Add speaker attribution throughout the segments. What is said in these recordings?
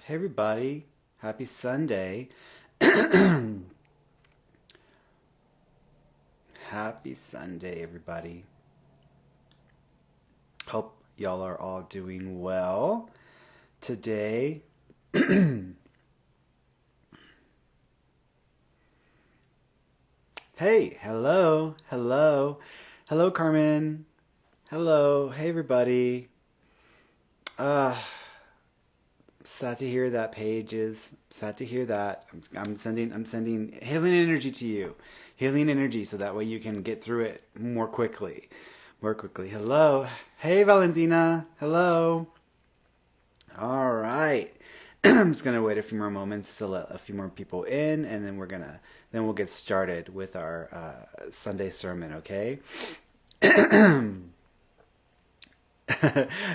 Speaker 1: Hey everybody, happy Sunday. Happy Sunday, everybody. Hope y'all are all doing well today. Hey, hello, Carmen. Hello, hey everybody. Uh, Sad to hear that, Paige is sad to hear that. I'm sending healing energy to you, healing energy, so that way you can get through it more quickly. Hello, hey Valentina. Hello. All right. I'm just gonna wait a few more moments to let a few more people in, and then we'll get started with our Sunday sermon. Okay.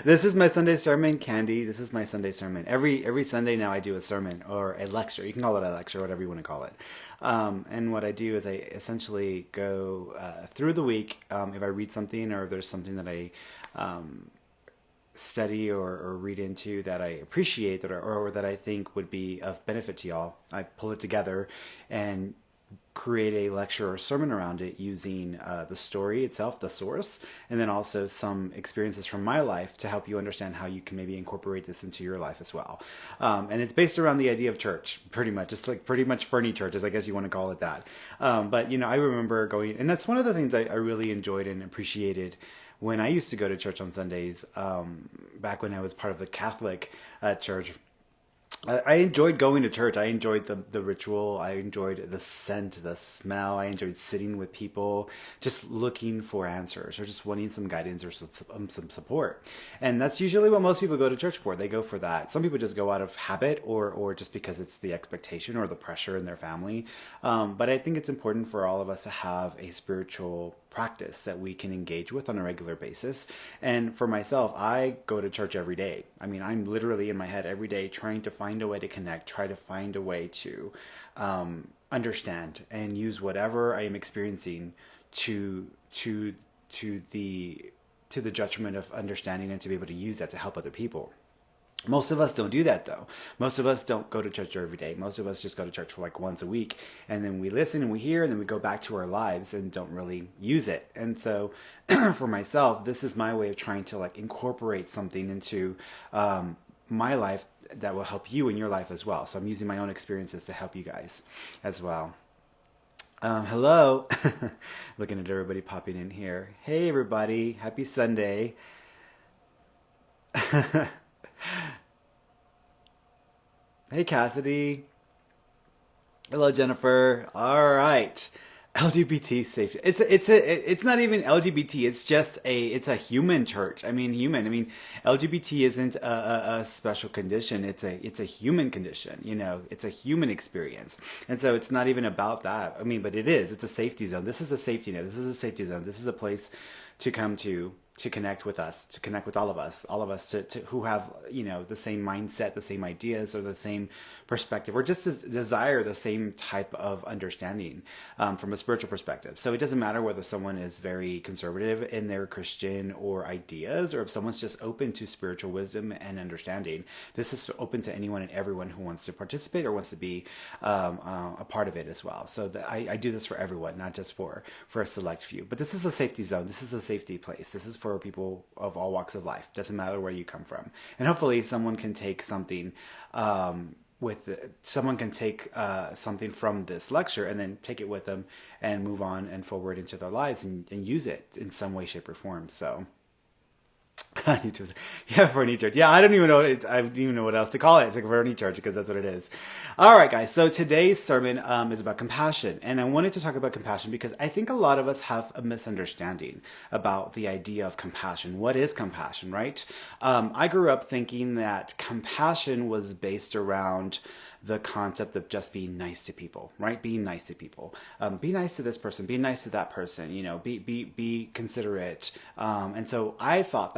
Speaker 1: This is my Sunday sermon, Candy. This is my Sunday sermon. Every Sunday now I do a sermon or a lecture. You can call it a lecture, whatever you want to call it. And what I do is I essentially go through the week. If I read something or if there's something that I study or read into that I appreciate or that I think would be of benefit to y'all, I pull it together and create a lecture or sermon around it using the story itself, the source, and then also some experiences from my life to help you understand how you can maybe incorporate this into your life as well. And it's based around the idea of church, pretty much. It's like pretty much Ferny churches, I guess you want to call it that. But, I remember going, and that's one of the things I really enjoyed and appreciated when I used to go to church on Sundays, back when I was part of the Catholic church. I enjoyed going to church. I enjoyed the ritual. I enjoyed the scent, the smell. I enjoyed sitting with people, just looking for answers or just wanting some guidance or some support. And that's usually what most people go to church for. They go for that. Some people just go out of habit or just because it's the expectation or the pressure in their family. But I think it's important for all of us to have a spiritual practice that we can engage with on a regular basis. And for myself, I go to church every day. I mean, I'm literally in my head every day trying to find a way to connect, try to find a way to understand and use whatever I am experiencing to the judgment of understanding and to be able to use that to help other people. Most of us don't do that though. Most of us don't go to church every day. Most of us just go to church for like once a week, and then we listen and we hear and then we go back to our lives and don't really use it. And so for myself, this is my way of trying to like incorporate something into my life that will help you in your life as well. So I'm using my own experiences to help you guys as well. Hello. Looking at everybody popping in here. Hey everybody. Happy Sunday. Hey Cassidy. Hello Jennifer. All right. LGBT safety. It's not even LGBT. It's a human church. I mean human. I mean LGBT isn't a special condition. It's a human condition. It's a human experience. And so it's not even about that. I mean, but it is. It's a safety zone. This is a safety net. This is a safety zone. This is a place to come to connect with us, to connect with all of us to who have, the same mindset, the same ideas, or the same perspective, or just desire the same type of understanding from a spiritual perspective. So it doesn't matter whether someone is very conservative in their Christian or ideas, or if someone's just open to spiritual wisdom and understanding. This is open to anyone and everyone who wants to participate or wants to be a part of it as well. So I do this for everyone, not just for a select few. But this is a safety zone. This is a safety place. This is for people of all walks of life. Doesn't matter where you come from. And hopefully someone can take something something from this lecture and then take it with them and move on and forward into their lives and use it in some way, shape, or form. So yeah, Ferny church. Yeah, I don't even know what else to call it. It's like Ferny church because that's what it is. All right, guys. So today's sermon is about compassion, and I wanted to talk about compassion because I think a lot of us have a misunderstanding about the idea of compassion. What is compassion, right? I grew up thinking that compassion was based around the concept of just being nice to people, right? Being nice to people. Be nice to this person, be nice to that person, be considerate. And so I thought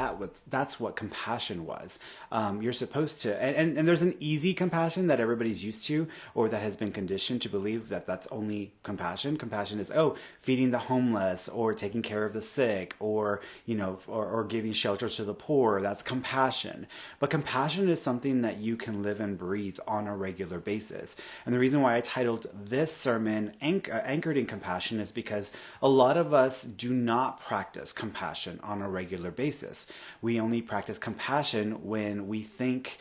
Speaker 1: that's what compassion was. You're supposed to, and there's an easy compassion that everybody's used to, or that has been conditioned to believe that that's only compassion. Compassion is, feeding the homeless, or taking care of the sick, or giving shelter to the poor. That's compassion. But compassion is something that you can live and breathe on a regular basis. And the reason why I titled this sermon Anchored in Compassion is because a lot of us do not practice compassion on a regular basis. We only practice compassion when we think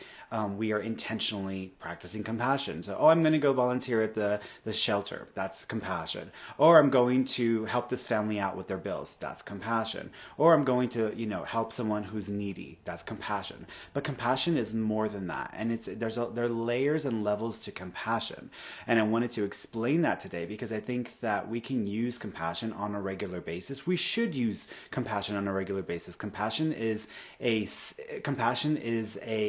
Speaker 1: we are intentionally practicing compassion. So, I'm going to go volunteer at the shelter. That's compassion. Or I'm going to help this family out with their bills. That's compassion. Or I'm going to, help someone who's needy. That's compassion. But compassion is more than that. And there are layers and levels to compassion. And I wanted to explain that today because I think that we can use compassion on a regular basis. We should use compassion on a regular basis. Compassion is a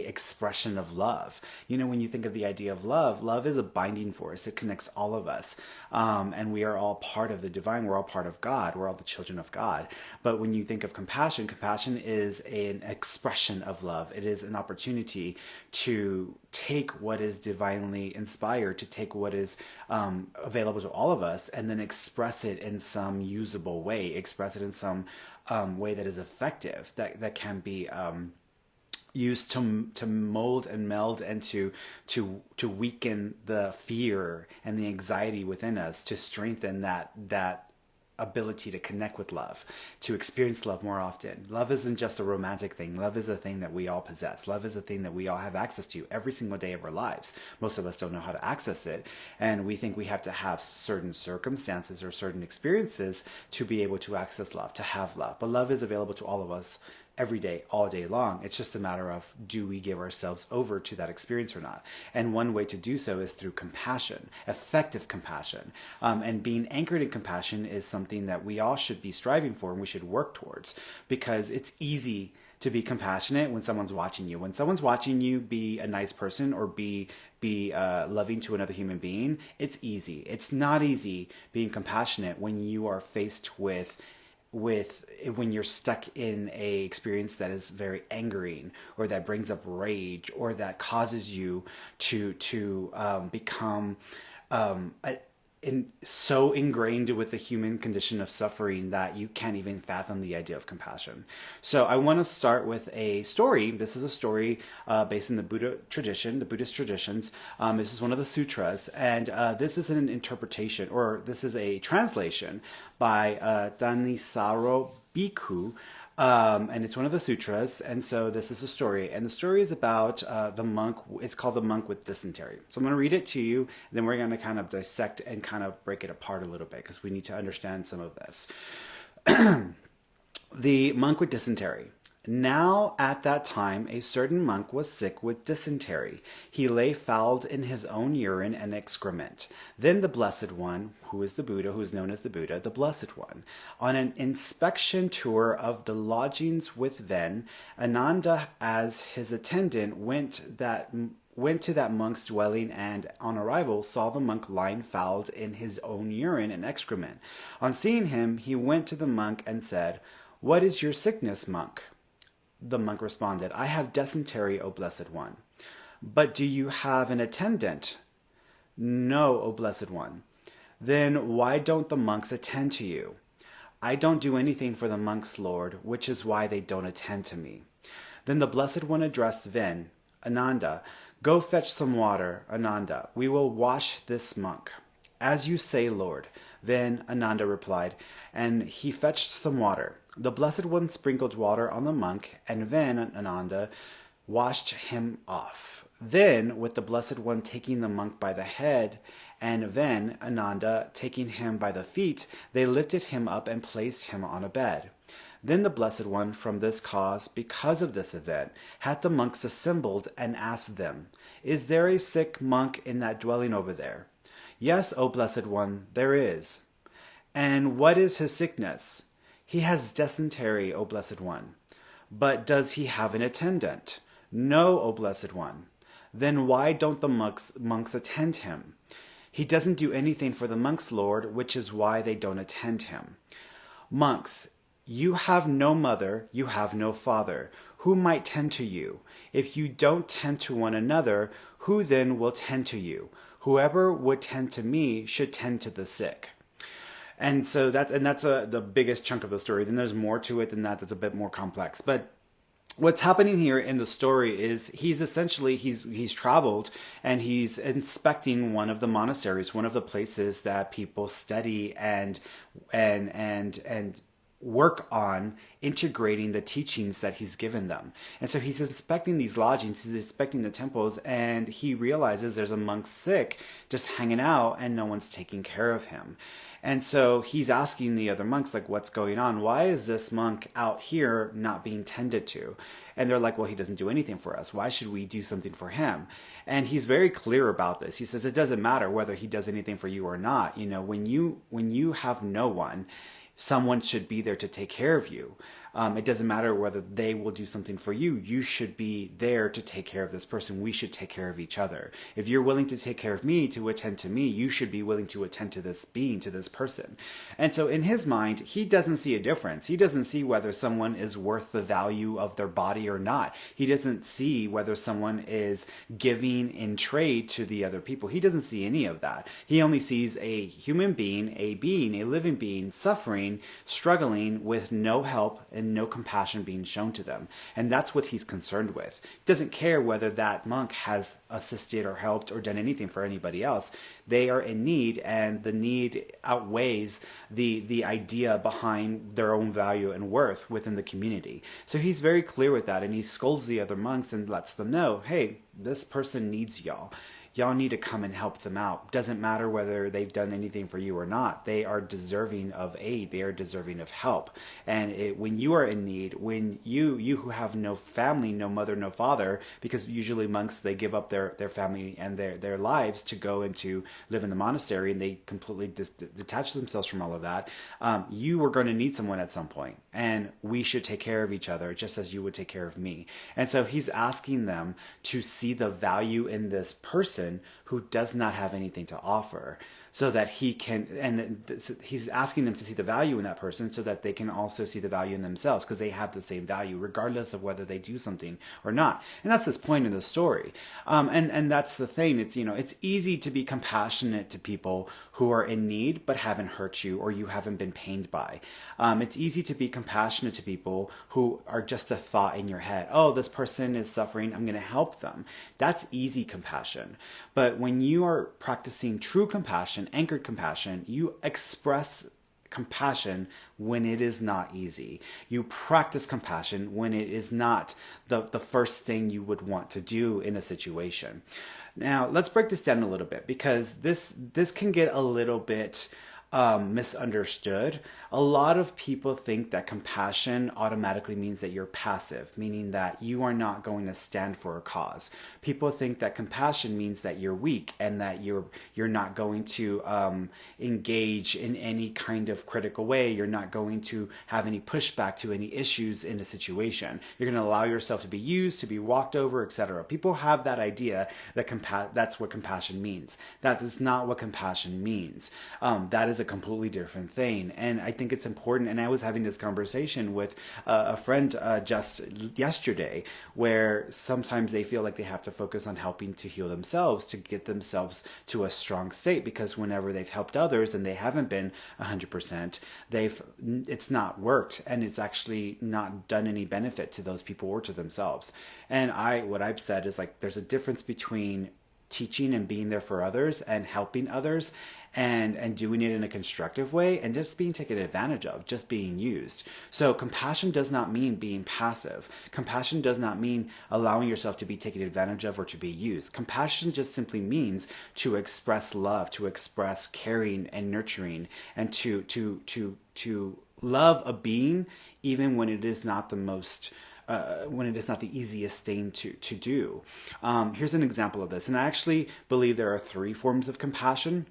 Speaker 1: expression of love. When you think of the idea of love is a binding force. It connects all of us. And we are all part of the divine. We're all part of God. We're all the children of God. But when you think of compassion is an expression of love. It is an opportunity to take what is divinely inspired, to take what is available to all of us, and then express it in some usable way, express it in some way that is effective, that can be used to mold and meld and to weaken the fear and the anxiety within us, to strengthen that ability to connect with love, to experience love more often. Love isn't just a romantic thing. Love is a thing that we all possess. Love is a thing that we all have access to every single day of our lives. Most of us don't know how to access it, and we think we have to have certain circumstances or certain experiences to be able to access love, to have love. But love is available to all of us every day, all day long. It's just a matter of, do we give ourselves over to that experience or not? And one way to do so is through compassion, effective compassion. And being anchored in compassion is something that we all should be striving for and we should work towards, because it's easy to be compassionate when someone's watching you. When someone's watching you be a nice person or be loving to another human being, it's easy. It's not easy being compassionate when you are faced with when you're stuck in a experience that is very angering, or that brings up rage, or that causes you to become so ingrained with the human condition of suffering that you can't even fathom the idea of compassion. So I want to start with a story. This is a story based in the Buddhist traditions. This is one of the sutras, and this is an interpretation, or this is a translation by Thanisaro Bhikkhu. And it's one of the sutras, and so this is a story. And the story is about the monk. It's called The Monk with Dysentery. So I'm going to read it to you, and then we're going to kind of dissect and kind of break it apart a little bit, because we need to understand some of this. The Monk with Dysentery. Now at that time a certain monk was sick with dysentery. He lay fouled in his own urine and excrement. Then the Blessed One, who is the Buddha, who is known as the Buddha, the Blessed One, on an inspection tour of the lodgings with Ven, Ananda as his attendant went to that monk's dwelling, and on arrival saw the monk lying fouled in his own urine and excrement. On seeing him, he went to the monk and said, "What is your sickness, monk?" The monk responded, "I have dysentery, O Blessed One." "But do you have an attendant?" "No, O Blessed One." "Then why don't the monks attend to you?" "I don't do anything for the monks, Lord, which is why they don't attend to me." Then the Blessed One addressed Ven, "Ananda, go fetch some water. Ananda, we will wash this monk." "As you say, Lord." Then Ananda replied, and he fetched some water. The Blessed One sprinkled water on the monk, and then Ananda washed him off. Then, with the Blessed One taking the monk by the head, and then Ananda taking him by the feet, they lifted him up and placed him on a bed. Then the Blessed One, from this cause, because of this event, had the monks assembled and asked them, "Is there a sick monk in that dwelling over there?" "Yes, O Blessed One, there is." "And what is his sickness?" "He has dysentery, O Blessed One." "But does he have an attendant?" "No, O Blessed One." Then why don't the monks attend him? He doesn't do anything for the monks, Lord, which is why they don't attend him. Monks, you have no mother, you have no father. Who might tend to you? If you don't tend to one another, who then will tend to you? Whoever would tend to me should tend to the sick. And so that's the biggest chunk of the story. Then there's more to it than that. That's a bit more complex. But what's happening here in the story is he's traveled and he's inspecting one of the monasteries, one of the places that people study and work on integrating the teachings that he's given them. And so he's inspecting these lodgings, he's inspecting the temples, and he realizes there's a monk sick just hanging out and no one's taking care of him. And so he's asking the other monks, like, what's going on? Why is this monk out here not being tended to? And they're like, well, he doesn't do anything for us. Why should we do something for him? And he's very clear about this. He says, it doesn't matter whether he does anything for you or not. You know, when you have no one, someone should be there to take care of you. It doesn't matter whether they will do something for you. You should be there to take care of this person. We should take care of each other. If you're willing to take care of me, to attend to me, you should be willing to attend to this being, to this person. And so in his mind, he doesn't see a difference. He doesn't see whether someone is worth the value of their body or not. He doesn't see whether someone is giving in trade to the other people. He doesn't see any of that. He only sees a human being, a living being, suffering, struggling with no help and no compassion being shown to them. And that's what he's concerned with. He doesn't care whether that monk has assisted or helped or done anything for anybody else. They are in need, and the need outweighs the idea behind their own value and worth within the community. So he's very clear with that, and he scolds the other monks and lets them know, hey, this person needs y'all. Y'all need to come and help them out. Doesn't matter whether they've done anything for you or not. They are deserving of aid. They are deserving of help. And when you are in need, when you who have no family, no mother, no father, because usually monks, they give up their family and their lives to go and to live in the monastery, and they completely detach themselves from all of that. You are going to need someone at some point, and we should take care of each other just as you would take care of me. And so he's asking them to see the value in this person who does not have anything to offer, so that he can, and he's asking them to see the value in that person so that they can also see the value in themselves, because they have the same value regardless of whether they do something or not. And that's this point in the story. And that's the thing. It's, it's easy to be compassionate to people who are in need but haven't hurt you or you haven't been pained by. It's easy to be compassionate to people who are just a thought in your head. Oh, this person is suffering, I'm going to help them. That's easy compassion. But when you are practicing true compassion, anchored compassion, you express compassion when it is not easy. You practice compassion when it is not the first thing you would want to do in a situation. Now, let's break this down a little bit, because this can get a little bit misunderstood. A lot of people think that compassion automatically means that you're passive, meaning that you are not going to stand for a cause. People think that compassion means that you're weak and that you're not going to engage in any kind of critical way. You're not going to have any pushback to any issues in a situation. You're going to allow yourself to be used, to be walked over, etc. People have that idea that that's what compassion means. That is not what compassion means. That is a completely different thing. And I think it's important, and I was having this conversation with a friend just yesterday, where sometimes they feel like they have to focus on helping to heal themselves, to get themselves to a strong state, because whenever they've helped others and they haven't been 100%, it's not worked, and it's actually not done any benefit to those people or to themselves. And what I've said is, like, there's a difference between teaching and being there for others and helping others and doing it in a constructive way and just being taken advantage of, just being used. So compassion does not mean being passive. Compassion does not mean allowing yourself to be taken advantage of or to be used. Compassion just simply means to express love, to express caring and nurturing, and to love a being even when it is not the most when it is not the easiest thing to do. Here's an example of this. And I actually believe there are 3 forms of compassion.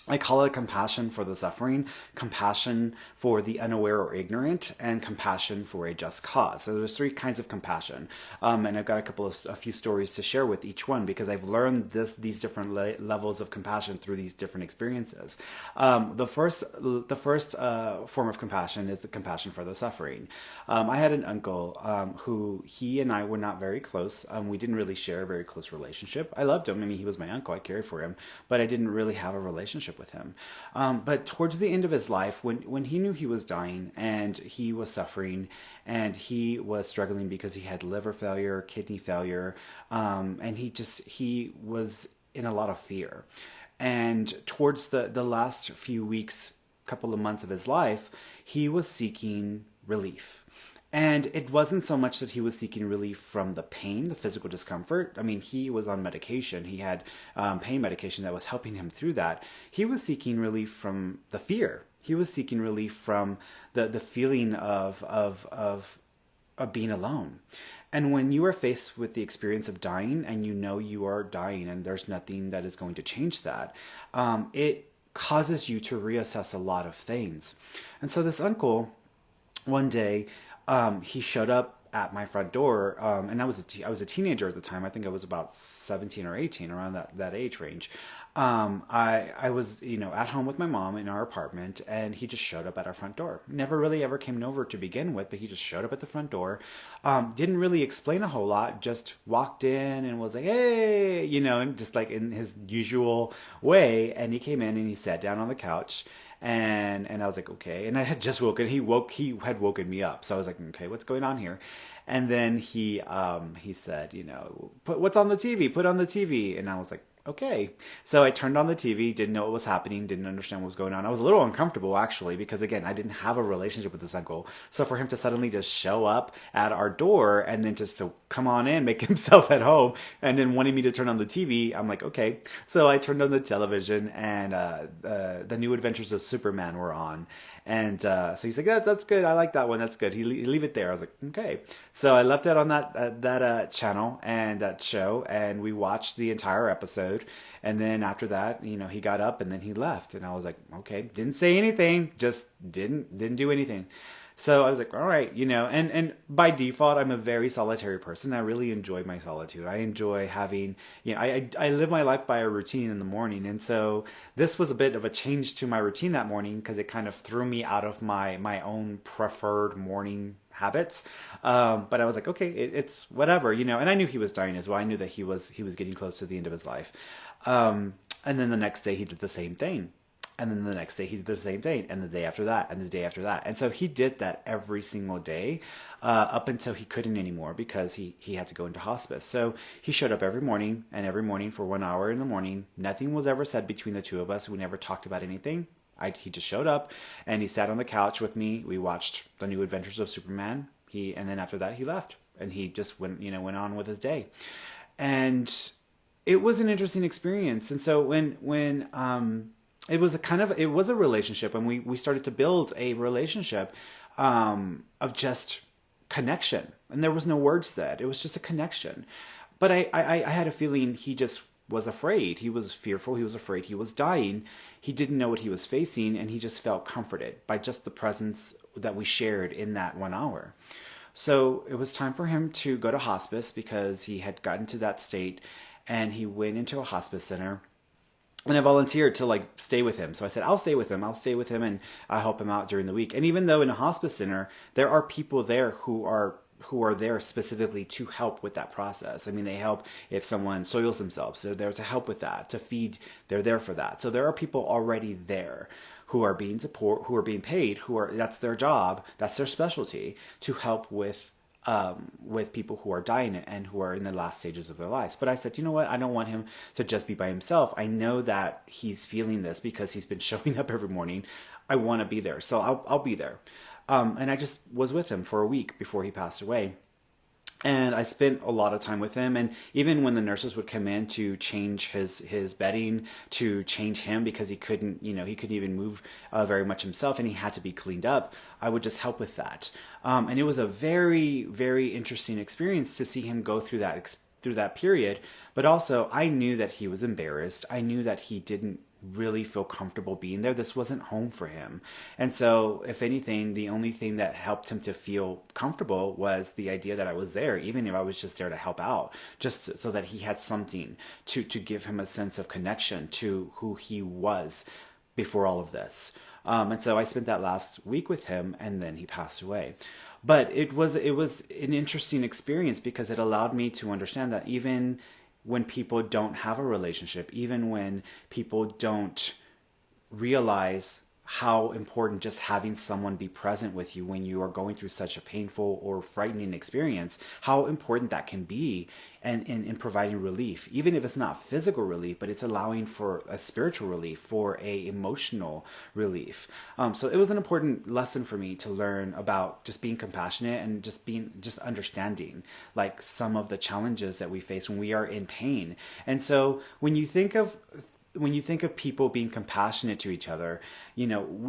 Speaker 1: I call it compassion for the suffering, compassion for the unaware or ignorant, and compassion for a just cause. So there's three kinds of compassion, and I've got a few stories to share with each one because I've learned these different levels of compassion through these different experiences. The first form of compassion is the compassion for the suffering. I had an uncle who he and I were not very close. We didn't really share a very close relationship. I loved him. I mean, he was my uncle. I cared for him, but I didn't really have a relationship with him. But towards the end of his life, when he knew he was dying and he was suffering and he was struggling because he had liver failure, kidney failure, and he was in a lot of fear. And towards the last few weeks, couple of months of his life, he was seeking relief. And it wasn't so much that he was seeking relief from the pain, the physical discomfort. I mean, he was on medication. He had pain medication that was helping him through that. He was seeking relief from the fear. He was seeking relief from the feeling of being alone. And when you are faced with the experience of dying and you know you are dying and there's nothing that is going to change that, it causes you to reassess a lot of things. And so this uncle, one day, he showed up at my front door, and I was a teenager at the time. I think I was about 17 or 18, around that age range. I was at home with my mom in our apartment, and he just showed up at our front door. Never really ever came over to begin with, but he just showed up at the front door. Didn't really explain a whole lot. Just walked in and was like, "Hey," and just like in his usual way. And he came in and he sat down on the couch. And I was like, okay. And I had just woken. He had woken me up. So I was like, okay, what's going on here? And then he said, what's on the TV? Put on the TV. And I was like, okay. So I turned on the TV, didn't know what was happening, didn't understand what was going on. I was a little uncomfortable actually, because again, I didn't have a relationship with this uncle. So for him to suddenly just show up at our door and then just to come on in, make himself at home, and then wanting me to turn on the TV, I'm like, okay. So I turned on the television, and the New Adventures of Superman were on. And so he's like, that's good. I like that one. That's good. He leave it there. I was like, okay. So I left it on that channel and that show, and we watched the entire episode. And then after that, he got up and then he left. And I was like, okay. Didn't say anything. Just didn't do anything. So I was like, all right, and by default, I'm a very solitary person. I really enjoy my solitude. I enjoy having, I live my life by a routine in the morning. And so this was a bit of a change to my routine that morning because it kind of threw me out of my own preferred morning habits. But I was like, okay, it's whatever, and I knew he was dying as well. I knew that he was getting close to the end of his life. And then the next day he did the same thing. And then the next day he did the same thing, and the day after that, and the day after that. And so he did that every single day up until he couldn't anymore because he had to go into hospice. So he showed up every morning, and every morning for 1 hour in the morning. Nothing was ever said between the two of us. We never talked about anything. He just showed up, and he sat on the couch with me. We watched The New Adventures of Superman. And then after that he left, and he just went on with his day. And it was an interesting experience. And so when it was a relationship, and we started to build a relationship of just connection, and there was no words said. It was just a connection. But I had a feeling he just was afraid. He was fearful. He was afraid. He was dying. He didn't know what he was facing, and he just felt comforted by just the presence that we shared in that 1 hour. So it was time for him to go to hospice because he had gotten to that state, and he went into a hospice center. And I volunteered to stay with him. So I said, I'll stay with him, and I'll help him out during the week. And even though in a hospice center, there are people there who are there specifically to help with that process. I mean, they help if someone soils themselves. They're there to help with that, to feed. They're there for that. So there are people already there who are being paid, that's their job, that's their specialty, to help with people who are dying and who are in the last stages of their lives. But I said, you know what? I don't want him to just be by himself. I know that he's feeling this because he's been showing up every morning. I want to be there. So I'll be there. And I just was with him for a week before he passed away. And I spent a lot of time with him. And even when the nurses would come in to change his bedding, to change him because he couldn't even move very much himself, and he had to be cleaned up, I would just help with that. And it was a very, very interesting experience to see him go through that period. But also, I knew that he was embarrassed. I knew that he didn't really feel comfortable being there. This wasn't home for him. And so, if anything, the only thing that helped him to feel comfortable was the idea that I was there, even if I was just there to help out, just so that he had something to give him a sense of connection to who he was before all of this. And so I spent that last week with him, and then he passed away. But it was an interesting experience because it allowed me to understand that even when people don't have a relationship, even when people don't realize how important just having someone be present with you when you are going through such a painful or frightening experience, how important that can be and in providing relief, even if it's not physical relief, but it's allowing for a spiritual relief, for a emotional relief. So it was an important lesson for me to learn about just being compassionate and just understanding like some of the challenges that we face when we are in pain. And so when you think of people being compassionate to each other,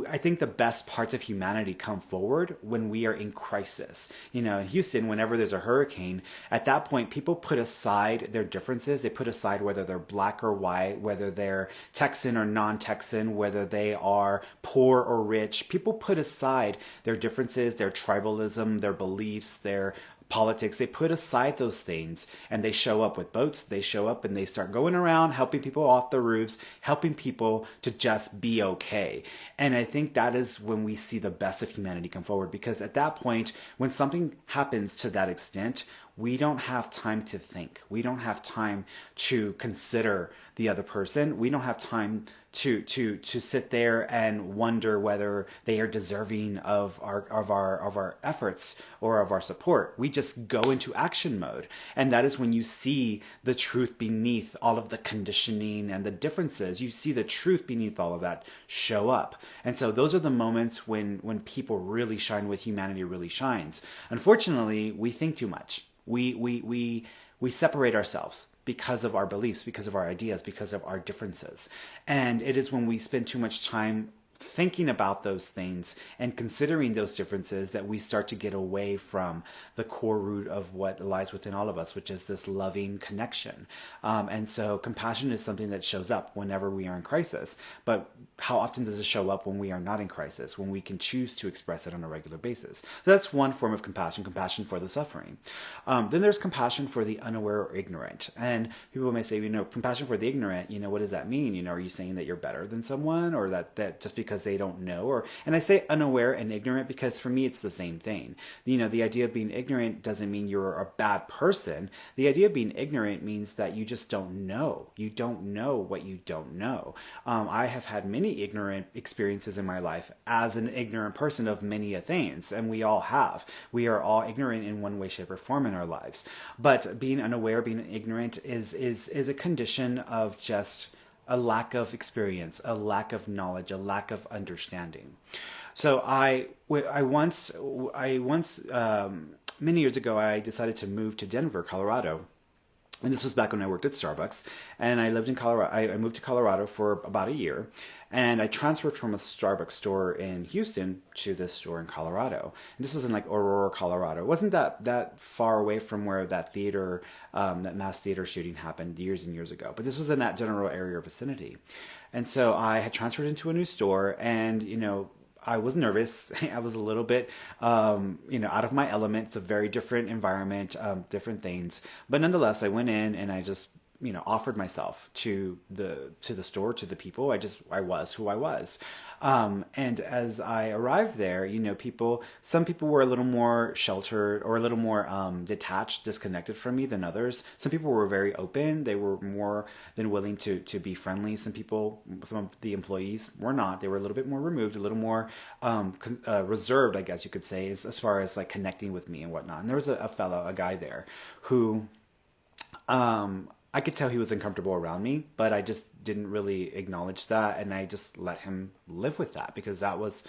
Speaker 1: I think the best parts of humanity come forward when we are in crisis. In Houston, whenever there's a hurricane, at that point, people put aside their differences. They put aside whether they're black or white, whether they're Texan or non-Texan, whether they are poor or rich. People put aside their differences, their tribalism, their beliefs, their politics. They put aside those things and they show up with boats. They show up and they start going around helping people off the roofs, helping people to just be okay. And I think that is when we see the best of humanity come forward, because at that point, when something happens to that extent, we don't have time to think. We don't have time to consider the other person. We don't have time to sit there and wonder whether they are deserving of our efforts or of our support. We just go into action mode. And that is when you see the truth beneath all of the conditioning and the differences. You see the truth beneath all of that show up. And so those are the moments when people really shine, when humanity really shines. Unfortunately, we think too much. We separate ourselves because of our beliefs, because of our ideas, because of our differences. And it is when we spend too much time thinking about those things and considering those differences that we start to get away from the core root of what lies within all of us, which is this loving connection. And so compassion is something that shows up whenever we are in crisis. But how often does it show up when we are not in crisis, when we can choose to express it on a regular basis? So that's one form of compassion for the suffering. Then there's compassion for the unaware or ignorant. And people may say, compassion for the ignorant, what does that mean? Are you saying that you're better than someone, or that just because they don't know? And I say unaware and ignorant because for me it's the same thing. The idea of being ignorant doesn't mean you're a bad person. The idea of being ignorant means that you just don't know. You don't know what you don't know. I have had many ignorant experiences in my life as an ignorant person of many things, and we all have. We are all ignorant in one way, shape, or form in our lives. But being unaware, being ignorant is a condition of just a lack of experience, a lack of knowledge, a lack of understanding. So I once many years ago, I decided to move to Denver, Colorado. And this was back when I worked at Starbucks, and I lived in Colorado. I moved to Colorado for about a year, and I transferred from a Starbucks store in Houston to this store in Colorado. And this was in like Aurora, Colorado. It wasn't that far away from where that theater, that mass theater shooting happened years and years ago. But this was in that general area or vicinity. And so I had transferred into a new store, and I was nervous. I was a little bit, out of my element. It's a very different environment, different things. But nonetheless, I went in and I just, offered myself to the store, to the people. I was who I was. And as I arrived there, some people were a little more sheltered or a little more detached, disconnected from me than others. Some people were very open. They were more than willing to be friendly. Some of the employees were not. They were a little bit more removed, a little more reserved, I guess you could say, as far as like connecting with me and whatnot. And there was a guy there who I could tell he was uncomfortable around me, but I just didn't really acknowledge that, and I just let him live with that because that was,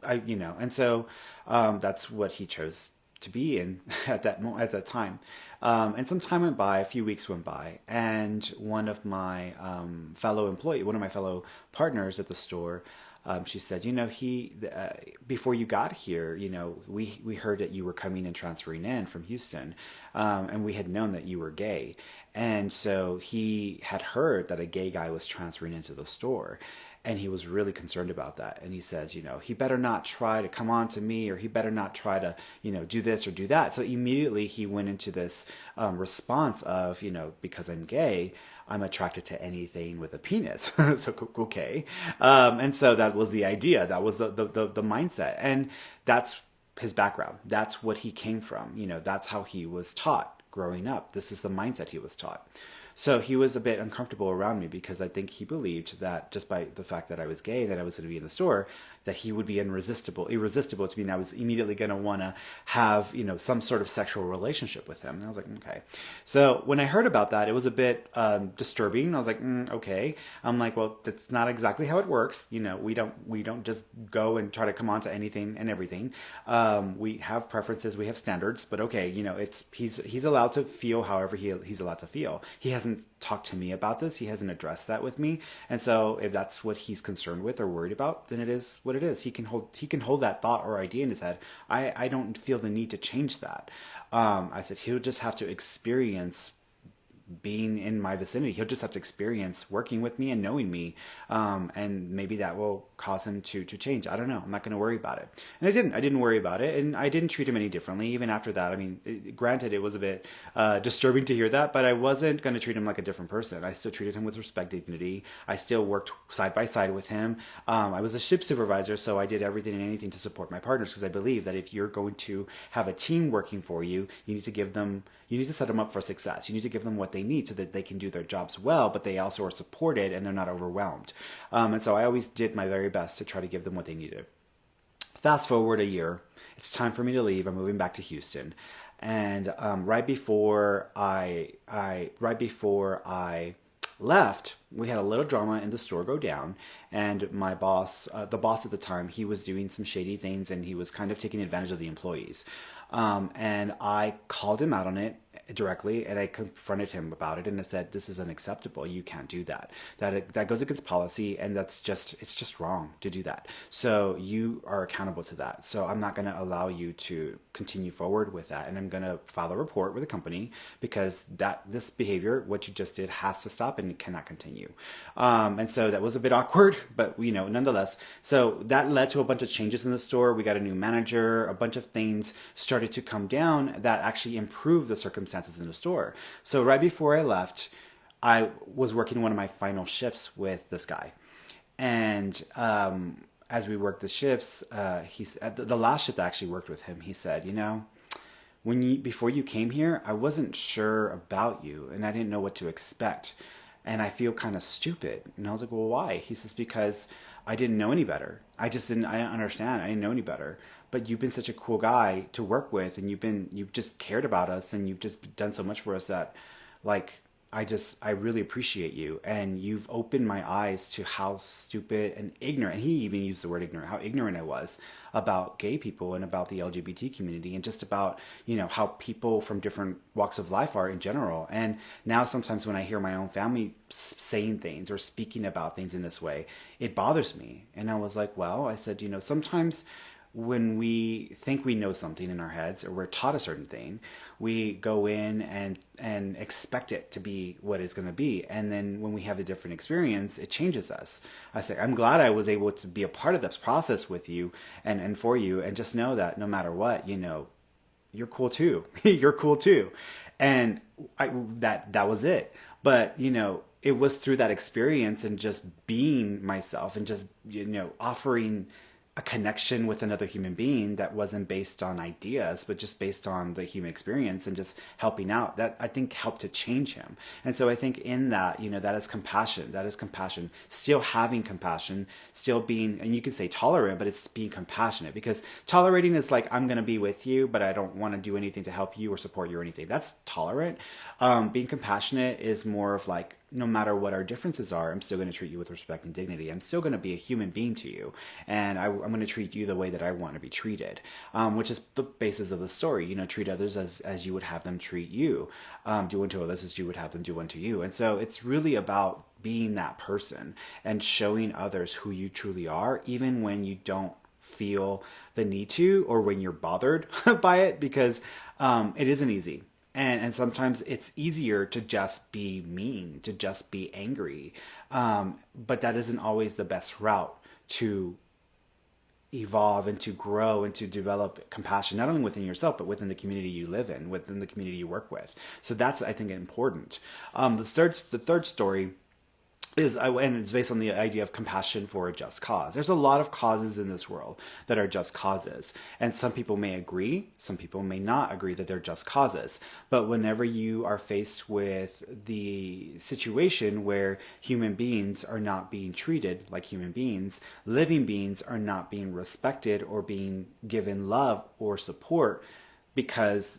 Speaker 1: and so that's what he chose to be in at that time. And some time went by, a few weeks went by, and one of my fellow partners at the store She said, before you got here, we heard that you were coming and transferring in from Houston, and we had known that you were gay. And so he had heard that a gay guy was transferring into the store. And he was really concerned about that. And he says, he better not try to come on to me, or he better not try to, do this or do that. So immediately he went into this response of, because I'm gay, I'm attracted to anything with a penis. So, okay. And so that was the idea. That was the mindset. And that's his background. That's what he came from. That's how he was taught growing up. This is the mindset he was taught. So he was a bit uncomfortable around me because I think he believed that just by the fact that I was gay, that I was going to be in the store, that he would be irresistible to me, and I was immediately going to want to have, some sort of sexual relationship with him. And I was like, okay. So when I heard about that, it was a bit disturbing. I was like, okay. I'm like, well, that's not exactly how it works. We don't just go and try to come on to anything and everything. We have preferences, we have standards, but okay, he's allowed to feel however he's allowed to feel. He hasn't talked to me about this. He hasn't addressed that with me. And so if that's what he's concerned with or worried about, then it is what it is. He can hold that thought or idea in his head. I don't feel the need to change that. I said he'll just have to experience being in my vicinity. He'll just have to experience working with me and knowing me. And maybe that will cause him to change. I don't know. I'm not going to worry about it. And I didn't worry about it. And I didn't treat him any differently. Even after that, I mean, granted, it was a bit disturbing to hear that, but I wasn't going to treat him like a different person. I still treated him with respect, dignity. I still worked side by side with him. I was a ship supervisor, so I did everything and anything to support my partners, because I believe that if you're going to have a team working for you, you need to set them up for success. You need to give them what they need so that they can do their jobs well, but they also are supported and they're not overwhelmed. And so I always did my very best to try to give them what they needed. Fast forward a year, it's time for me to leave. I'm moving back to Houston, and right before I left, we had a little drama in the store go down, and my boss, the boss at the time, he was doing some shady things, and he was kind of taking advantage of the employees. And I called him out on it directly, and I confronted him about it, and I said, this is unacceptable. You can't do that. That goes against policy, and it's just wrong to do that. So you are accountable to that. So I'm not going to allow you to continue forward with that, and I'm going to file a report with the company, because this behavior, what you just did, has to stop, and it cannot continue. And so that was a bit awkward, but nonetheless. So that led to a bunch of changes in the store. We got a new manager. A bunch of things started to come down that actually improved the circumstances in the store. So right before I left, I was working one of my final shifts with this guy. And as we worked the shifts, the last shift I actually worked with him, he said, before you came here, I wasn't sure about you, and I didn't know what to expect. And I feel kind of stupid. And I was like, well, why? He says, because I didn't know any better. I didn't understand. I didn't know any better. But you've been such a cool guy to work with, and you've just cared about us, and you've just done so much for us that, I really appreciate you. And you've opened my eyes to how stupid and ignorant, and he even used the word ignorant, how ignorant I was about gay people and about the LGBT community, and just about, how people from different walks of life are in general. And now sometimes when I hear my own family saying things or speaking about things in this way, it bothers me. And I was like, well, I said, sometimes when we think we know something in our heads, or we're taught a certain thing, we go in and expect it to be what it's going to be. And then when we have a different experience, it changes us. I say, I'm glad I was able to be a part of this process with you and for you, and just know that no matter what, you're cool too. You're cool too. And that was it. But, it was through that experience and just being myself and just, offering a connection with another human being that wasn't based on ideas, but just based on the human experience and just helping out, that I think helped to change him. And so I think in that, that is compassion. That is compassion. Still having compassion, still being, and you can say tolerant, but it's being compassionate, because tolerating is like, I'm going to be with you, but I don't want to do anything to help you or support you or anything. That's tolerant. Being compassionate is more of like, no matter what our differences are, I'm still going to treat you with respect and dignity. I'm still going to be a human being to you. And I'm going to treat you the way that I want to be treated, which is the basis of the story. Treat others as you would have them treat you. Do unto others as you would have them do unto you. And so it's really about being that person and showing others who you truly are, even when you don't feel the need to, or when you're bothered by it, because it isn't easy. And sometimes it's easier to just be mean, to just be angry. But that isn't always the best route to evolve and to grow and to develop compassion, not only within yourself, but within the community you live in, within the community you work with. So that's, I think, important. The third story is, and it's based on the idea of compassion for a just cause. There's a lot of causes in this world that are just causes. And some people may agree, some people may not agree that they're just causes. But whenever you are faced with the situation where human beings are not being treated like human beings, living beings are not being respected or being given love or support, because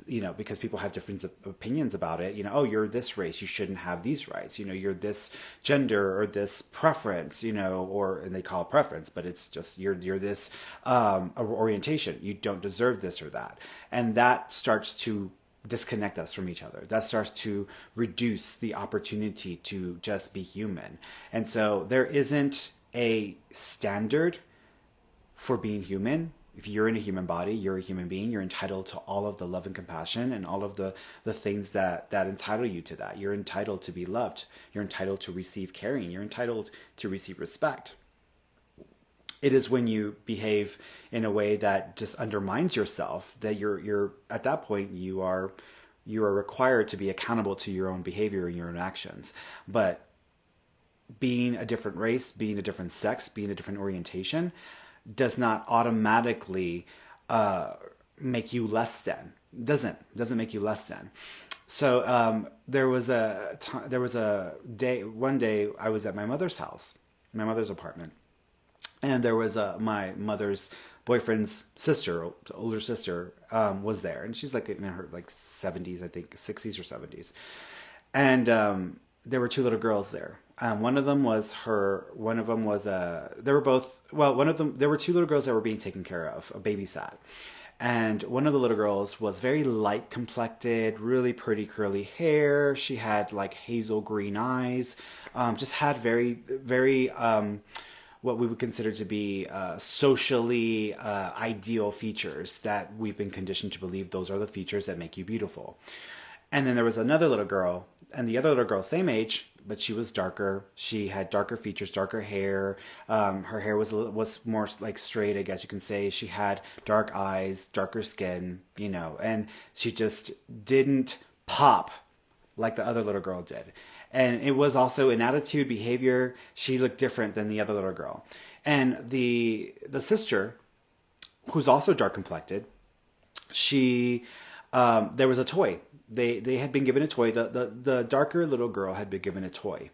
Speaker 1: people have different opinions about it. Oh, you're this race, you shouldn't have these rights. You're this gender or this preference, and they call it preference, but it's just you're this orientation, you don't deserve this or that. And that starts to disconnect us from each other. That starts to reduce the opportunity to just be human. And so there isn't a standard for being human. If you're in a human body, you're a human being, you're entitled to all of the love and compassion and all of the things that entitle you to that. You're entitled to be loved. You're entitled to receive caring. You're entitled to receive respect. It is when you behave in a way that just undermines yourself that you're at that point you are required to be accountable to your own behavior and your own actions. But being a different race, being a different sex, being a different orientation does not automatically make you less than. Doesn't make you less than. So there was one day I was at my mother's house, my mother's apartment, and there was my mother's boyfriend's sister, older sister, was there, and she's like in her 70s, I think 60s or 70s, and there were two little girls there. One of them was there were two little girls that were being taken care of, a babysat. And one of the little girls was very light complected, really pretty curly hair. She had hazel green eyes, just had very, very, what we would consider to be socially ideal features that we've been conditioned to believe those are the features that make you beautiful. And then there was another little girl, and the other little girl, same age, but she was darker. She had darker features, darker hair. Her hair was more straight, I guess you can say. She had dark eyes, darker skin, and she just didn't pop like the other little girl did. And it was also in attitude, behavior. She looked different than the other little girl. And the sister, who's also dark complected, there was a toy. They had been given a toy. The darker little girl had been given a toy.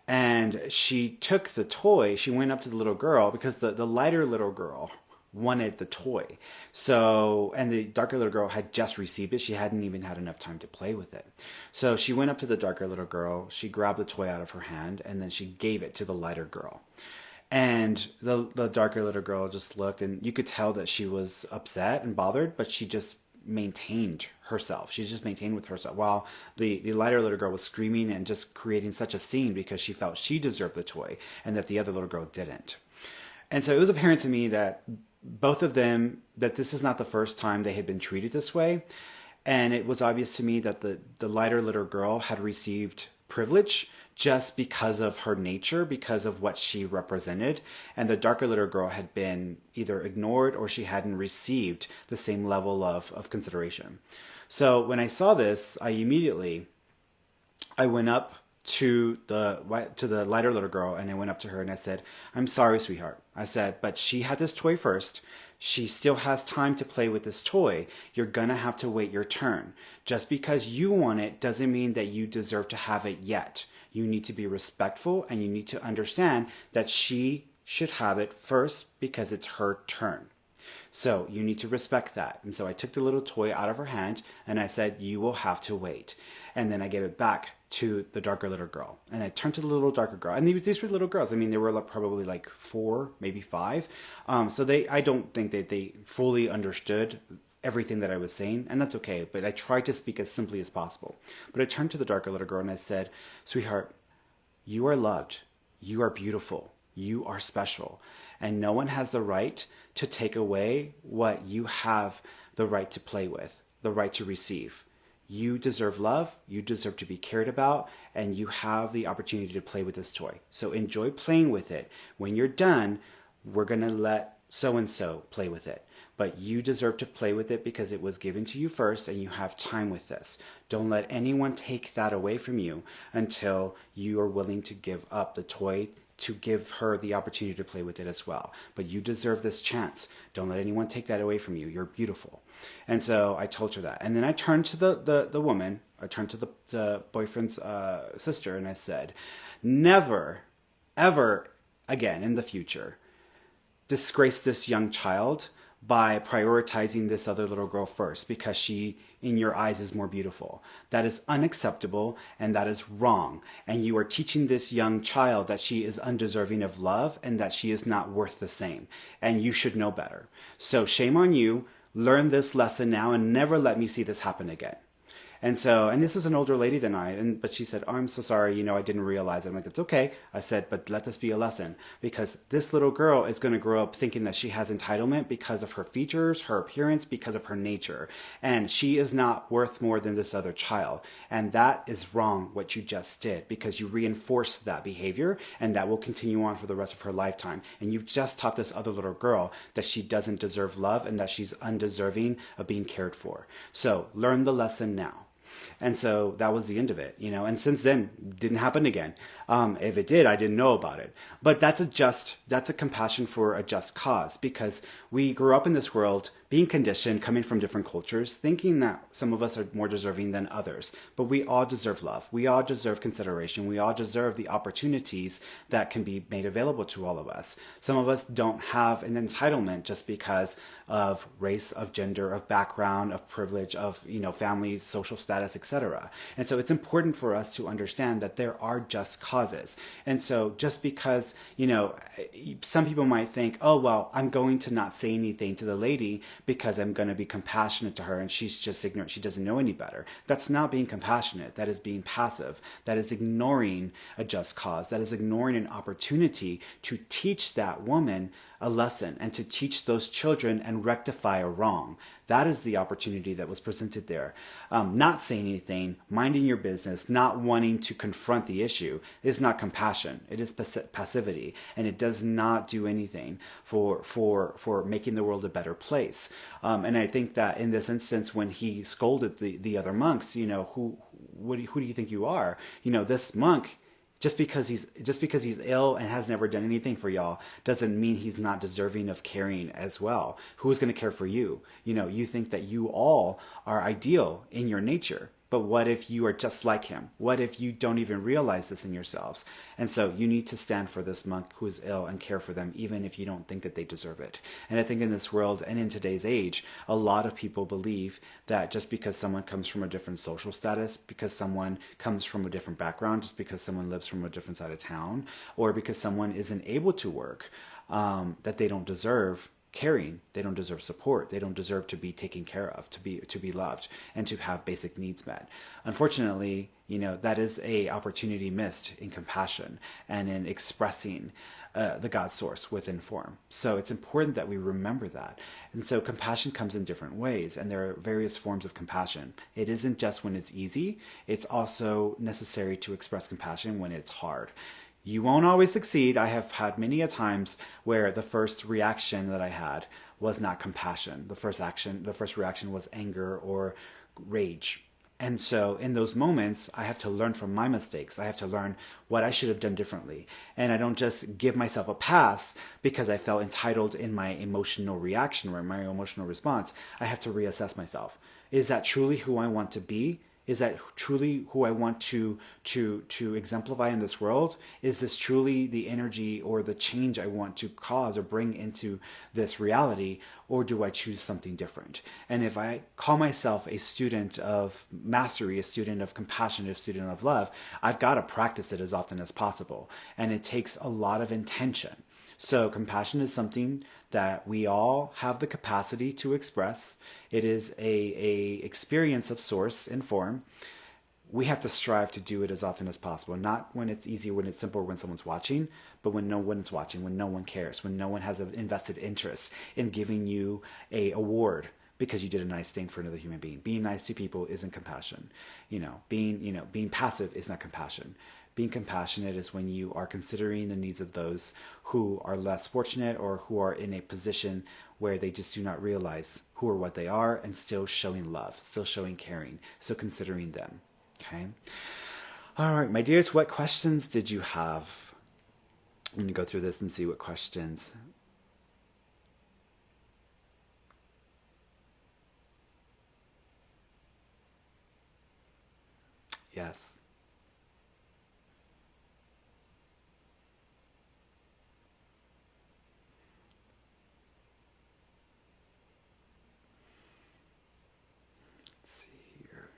Speaker 1: And she took the toy. She went up to the little girl because the lighter little girl wanted the toy. And the darker little girl had just received it. She hadn't even had enough time to play with it. So she went up to the darker little girl. She grabbed the toy out of her hand, and then she gave it to the lighter girl. And the darker little girl just looked, and you could tell that she was upset and bothered, but she just maintained herself. She's just maintained with herself, while the lighter little girl was screaming and just creating such a scene because she felt she deserved the toy and that the other little girl didn't. And so it was apparent to me that both of them, that this is not the first time they had been treated this way. And it was obvious to me that the lighter little girl had received privilege just because of her nature, because of what she represented. And the darker little girl had been either ignored or she hadn't received the same level of consideration. So when I saw this, I went up to the lighter little girl, and I went up to her and I said, "I'm sorry, sweetheart." I said, "But she had this toy first. She still has time to play with this toy. You're gonna have to wait your turn. Just because you want it doesn't mean that you deserve to have it yet. You need to be respectful, and you need to understand that she should have it first because it's her turn. So you need to respect that." And so I took the little toy out of her hand and I said, "You will have to wait." And then I gave it back to the darker little girl. And I turned to the little darker girl. And these were little girls. I mean, they were probably 4, maybe 5. So I don't think that they fully understood everything that I was saying, and that's okay. But I tried to speak as simply as possible. But I turned to the darker little girl and I said, "Sweetheart, You are loved. You are beautiful. You are special. And no one has the right to take away what you have the right to play with, the right to receive. You deserve love, you deserve to be cared about, and you have the opportunity to play with this toy. So enjoy playing with it. When you're done, we're going to let so-and-so play with it. But you deserve to play with it because it was given to you first and you have time with this. Don't let anyone take that away from you until you are willing to give up the toy to give her the opportunity to play with it as well. But you deserve this chance. Don't let anyone take that away from you. You're beautiful. And so I told her that. And then I turned to the woman, I turned to the boyfriend's sister, and I said, never, ever again in the future, disgrace this young child by prioritizing this other little girl first because she, in your eyes, is more beautiful. That is unacceptable and that is wrong. And you are teaching this young child that she is undeserving of love and that she is not worth the same. And you should know better. So shame on you. Learn this lesson now and never let me see this happen again. And this was an older lady than but she said, oh, I'm so sorry, I didn't realize it. I'm like, it's okay. I said, but let this be a lesson because this little girl is going to grow up thinking that she has entitlement because of her features, her appearance, because of her nature. And she is not worth more than this other child. And that is wrong what you just did because you reinforced that behavior and that will continue on for the rest of her lifetime. And you've just taught this other little girl that she doesn't deserve love and that she's undeserving of being cared for. So learn the lesson now. And so that was the end of it, and since then didn't happen again. If it did, I didn't know about it. But that's a compassion for a just cause because we grew up in this world being conditioned, coming from different cultures, thinking that some of us are more deserving than others. But we all deserve love. We all deserve consideration. We all deserve the opportunities that can be made available to all of us. Some of us don't have an entitlement just because of race, of gender, of background, of privilege, of family, social status, etc. And so it's important for us to understand that there are just causes. And so just because, some people might think, oh, well, I'm going to not say anything to the lady because I'm going to be compassionate to her and she's just ignorant. She doesn't know any better. That's not being compassionate. That is being passive. That is ignoring a just cause. That is ignoring an opportunity to teach that woman a lesson and to teach those children and rectify a wrong. That is the opportunity that was presented there. Not saying anything, minding your business, not wanting to confront the issue is not compassion. It is passivity, and it does not do anything for making the world a better place. And I think that in this instance, when he scolded the other monks, who do you think you are? This monk, just because he's ill and has never done anything for y'all doesn't mean he's not deserving of caring as well. Who's going to care for you? You think that you all are ideal in your nature. But what if you are just like him? What if you don't even realize this in yourselves? And so you need to stand for this monk who is ill and care for them, even if you don't think that they deserve it. And I think in this world and in today's age, a lot of people believe that just because someone comes from a different social status, because someone comes from a different background, just because someone lives from a different side of town, or because someone isn't able to work, that they don't deserve caring, they don't deserve support, they don't deserve to be taken care of, to be loved, and to have basic needs met. Unfortunately, that is a opportunity missed in compassion and in expressing the God source within form. So it's important that we remember that. And so compassion comes in different ways, and there are various forms of compassion. It isn't just when it's easy, it's also necessary to express compassion when it's hard. You won't always succeed. I have had many a times where the first reaction that I had was not compassion. The first reaction was anger or rage. And so in those moments, I have to learn from my mistakes. I have to learn what I should have done differently. And I don't just give myself a pass because I felt entitled in my emotional reaction or my emotional response. I have to reassess myself. Is that truly who I want to be? Is that truly who I want to exemplify in this world? Is this truly the energy or the change I want to cause or bring into this reality? Or do I choose something different? And if I call myself a student of mastery, a student of compassion, a student of love, I've got to practice it as often as possible. And it takes a lot of intention. So compassion is something that we all have the capacity to express. It is a experience of source and form. we have to strive to do it as often as possible. Not when it's easy, when it's simple, when someone's watching, but when no one's watching, when no one cares, when no one has an invested interest in giving you a award because you did a nice thing for another human being. Being nice to people isn't compassion. Being passive is not compassion. Being compassionate is when you are considering the needs of those who are less fortunate or who are in a position where they just do not realize who or what they are, and still showing love, still showing caring, still considering them. Okay. All right, my dears, what questions did you have? I'm going to go through this and see what questions. Yes. Let's see here.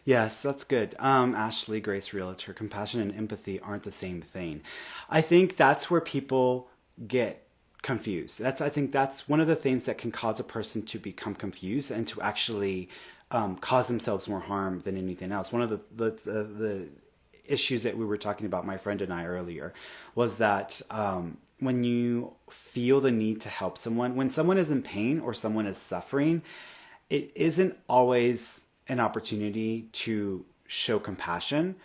Speaker 1: Yes, that's good. Ashley Grace Realtor, compassion and empathy aren't the same thing. I think that's where people get confused. I think that's one of the things that can cause a person to become confused and to actually cause themselves more harm than anything else. One of the issues that we were talking about, my friend and I earlier, was that when you feel the need to help someone, when someone is in pain or someone is suffering, it isn't always an opportunity to show compassion,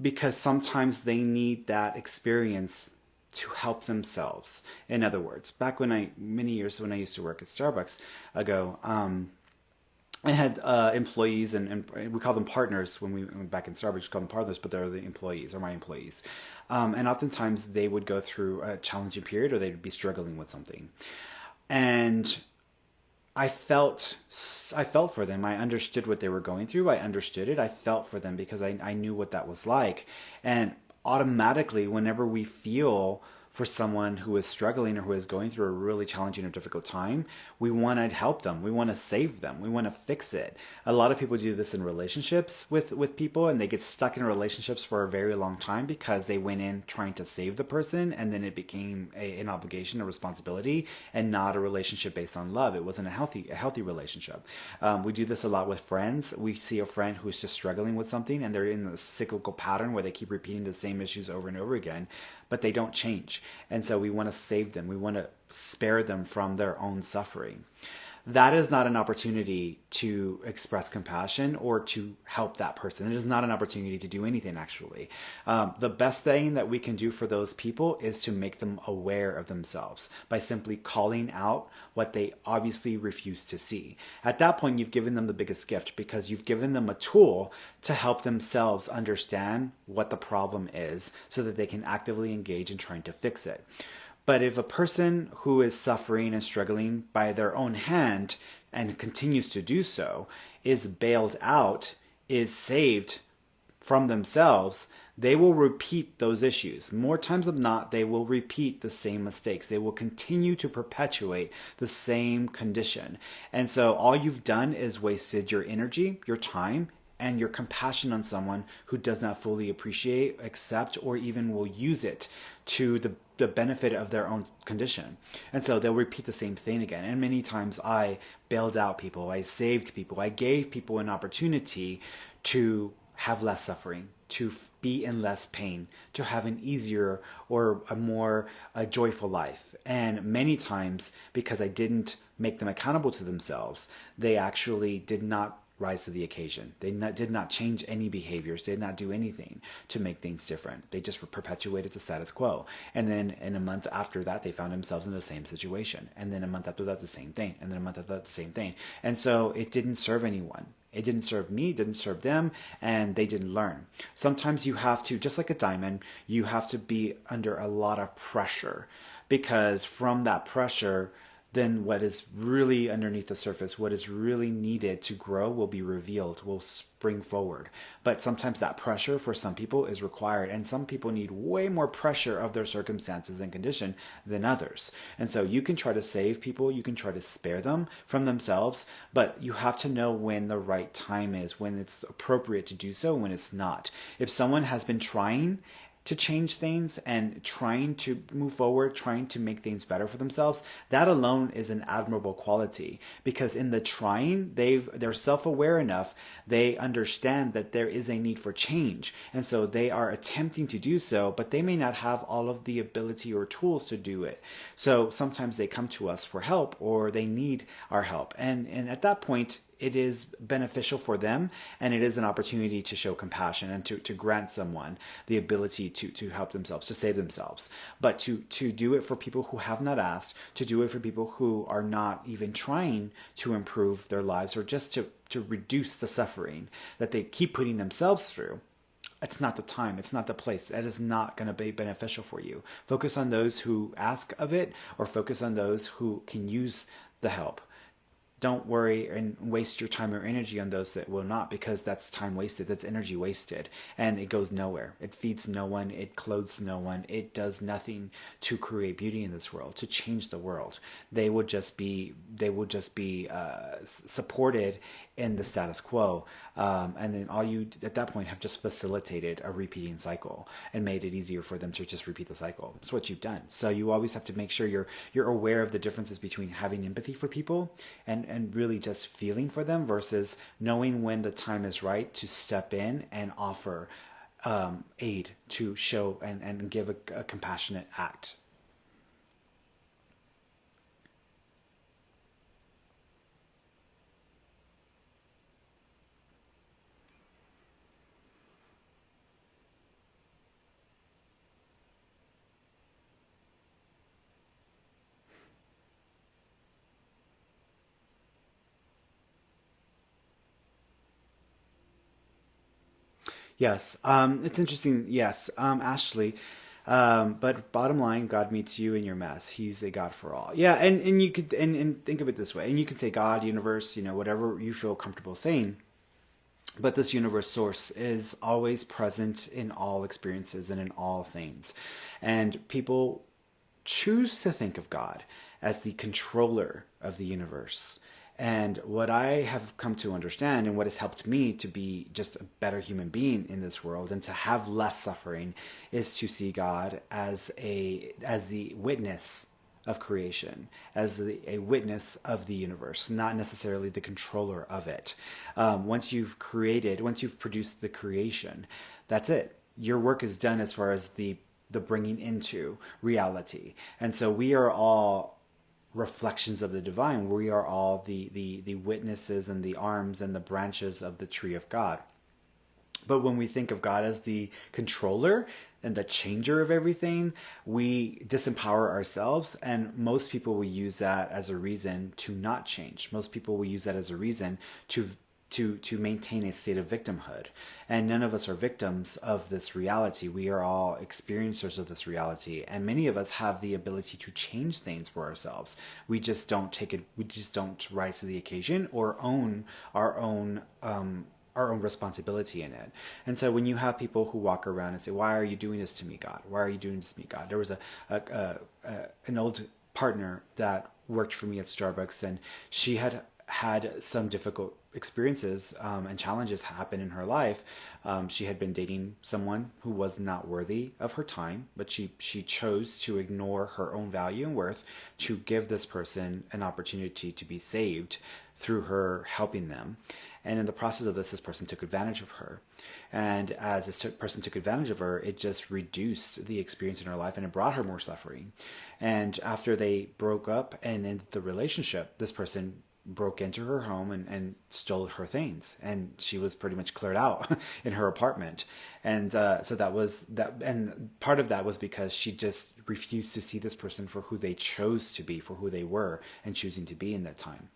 Speaker 1: because sometimes they need that experience to help themselves. In other words, back many years when I used to work at Starbucks ago, I had employees, and we call them partners when we went back in Starbucks. We call them partners, but they're the employees, or my employees. And oftentimes they would go through a challenging period, or they'd be struggling with something. And I felt for them. I understood what they were going through. I understood it. I felt for them because I knew what that was like. And automatically, whenever we feel for someone who is struggling or who is going through a really challenging or difficult time, we want to help them. We want to save them. We want to fix it. A lot of people do this in relationships with people, and they get stuck in relationships for a very long time because they went in trying to save the person, and then it became an obligation, a responsibility, and not a relationship based on love. It wasn't a healthy relationship. We do this a lot with friends. We see a friend who's just struggling with something, and they're in a cyclical pattern where they keep repeating the same issues over and over again, but they don't change. And so we want to save them. We want to spare them from their own suffering. That is not an opportunity to express compassion or to help that person. It is not an opportunity to do anything, actually. The best thing that we can do for those people is to make them aware of themselves by simply calling out what they obviously refuse to see. At that point, you've given them the biggest gift, because you've given them a tool to help themselves understand what the problem is so that they can actively engage in trying to fix it. But if a person who is suffering and struggling by their own hand, and continues to do so, is bailed out, is saved from themselves, they will repeat those issues. More times than not, they will repeat the same mistakes. They will continue to perpetuate the same condition. And so all you've done is wasted your energy, your time, and your compassion on someone who does not fully appreciate, accept, or even will use it to the benefit of their own condition. And so they'll repeat the same thing again. And many times I bailed out people, I saved people, I gave people an opportunity to have less suffering, to be in less pain, to have an easier or a more joyful life. And many times, because I didn't make them accountable to themselves, they actually did not rise to the occasion. They did not change any behaviors, did not do anything to make things different. They just perpetuated the status quo. And then in a month after that, they found themselves in the same situation. And then a month after that, the same thing. And then a month after that, the same thing. And so it didn't serve anyone. It didn't serve me, it didn't serve them, and they didn't learn. Sometimes you have to, just like a diamond, you have to be under a lot of pressure, because from that pressure, then what is really underneath the surface, what is really needed to grow, will be revealed, will spring forward. But sometimes that pressure for some people is required, and some people need way more pressure of their circumstances and condition than others. And so you can try to save people, you can try to spare them from themselves, but you have to know when the right time is, when it's appropriate to do so, when it's not. If someone has been trying to change things and trying to move forward, trying to make things better for themselves, that alone is an admirable quality, because in the trying, they're self-aware enough, they understand that there is a need for change, and so they are attempting to do so, but they may not have all of the ability or tools to do it. So sometimes they come to us for help, or they need our help, and at that point, it is beneficial for them, and it is an opportunity to show compassion and to grant someone the ability to help themselves, to save themselves. But to do it for people who have not asked, to do it for people who are not even trying to improve their lives, or just to reduce the suffering that they keep putting themselves through, it's not the time, it's not the place. That is not going to be beneficial for you. Focus on those who ask of it, or focus on those who can use the help. Don't worry and waste your time or energy on those that will not, because that's time wasted, that's energy wasted, and it goes nowhere. It feeds no one, it clothes no one, it does nothing to create beauty in this world, to change the world. They will just be supported in the status quo, and then all you at that point have just facilitated a repeating cycle and made it easier for them to just repeat the cycle. That's what you've done. So you always have to make sure you're aware of the differences between having empathy for people and really just feeling for them, versus knowing when the time is right to step in and offer aid, to show and give a compassionate act. Yes, it's interesting. Yes, Ashley. But bottom line, God meets you in your mess. He's a God for all. Yeah, and you could and think of it this way, and you can say God, universe, whatever you feel comfortable saying. But this universe source is always present in all experiences and in all things, and people choose to think of God as the controller of the universe. And what I have come to understand, and what has helped me to be just a better human being in this world and to have less suffering, is to see God as the witness of creation, as a witness of the universe, not necessarily the controller of it. Once you've produced the creation, that's it. Your work is done as far as the bringing into reality. And so we are all reflections of the divine. We are all the witnesses and the arms and the branches of the tree of God. But when we think of God as the controller and the changer of everything, we disempower ourselves, and most people will use that as a reason to not change. Most people will use that as a reason to maintain a state of victimhood. And none of us are victims of this reality. We are all experiencers of this reality. And many of us have the ability to change things for ourselves. We just don't rise to the occasion or own our own responsibility in it. And so when you have people who walk around and say, "Why are you doing this to me, God? Why are you doing this to me, God?" There was an old partner that worked for me at Starbucks, and she had some difficult experiences and challenges happen in her life. She had been dating someone who was not worthy of her time, but she chose to ignore her own value and worth to give this person an opportunity to be saved through her helping them. And in the process of this person took advantage of her. And as this person took advantage of her, it just reduced the experience in her life, and it brought her more suffering. And after they broke up and ended the relationship, this person broke into her home and stole her things, and she was pretty much cleared out in her apartment. And so that was that, and part of that was because she just refused to see this person for who they chose to be, for who they were and choosing to be in that time.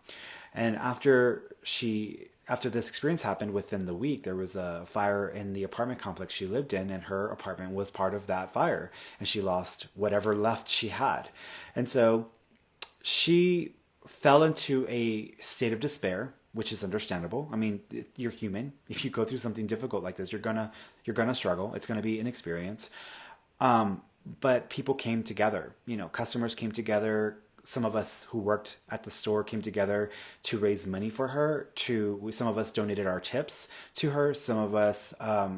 Speaker 1: And after this experience happened, within the week, there was a fire in the apartment complex she lived in, and her apartment was part of that fire, and she lost whatever left she had. And so she fell into a state of despair, which is understandable. I mean, you're human. If you go through something difficult like this, you're gonna struggle. It's gonna be an experience. Um, but people came together. Customers came together. Some of us who worked at the store came together to raise money for her. Some of us donated our tips to her. Some of us,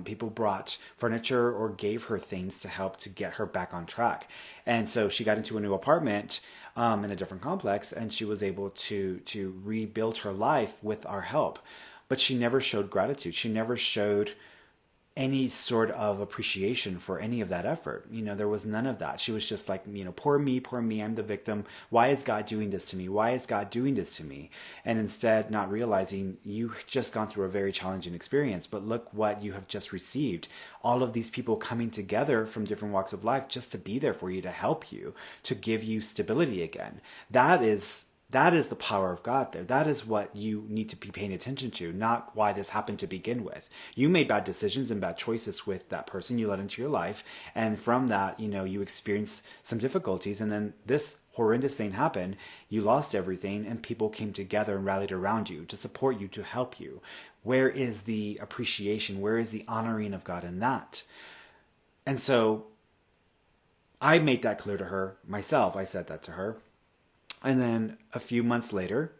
Speaker 1: people brought furniture or gave her things to help to get her back on track. And so she got into a new apartment in a different complex, and she was able to rebuild her life with our help. But she never showed gratitude. She never showed any sort of appreciation for any of that effort. There was none of that. She was just like, poor me, I'm the victim. Why is God doing this to me? Why is God doing this to me? And instead, not realizing you've just gone through a very challenging experience, but look what you have just received. All of these people coming together from different walks of life just to be there for you, to help you, to give you stability again. That is the power of God there. That is what you need to be paying attention to, not why this happened to begin with. You made bad decisions and bad choices with that person you let into your life. And from that, you experienced some difficulties. And then this horrendous thing happened. You lost everything, and people came together and rallied around you to support you, to help you. Where is the appreciation? Where is the honoring of God in that? And so I made that clear to her myself. I said that to her. And then a few months later,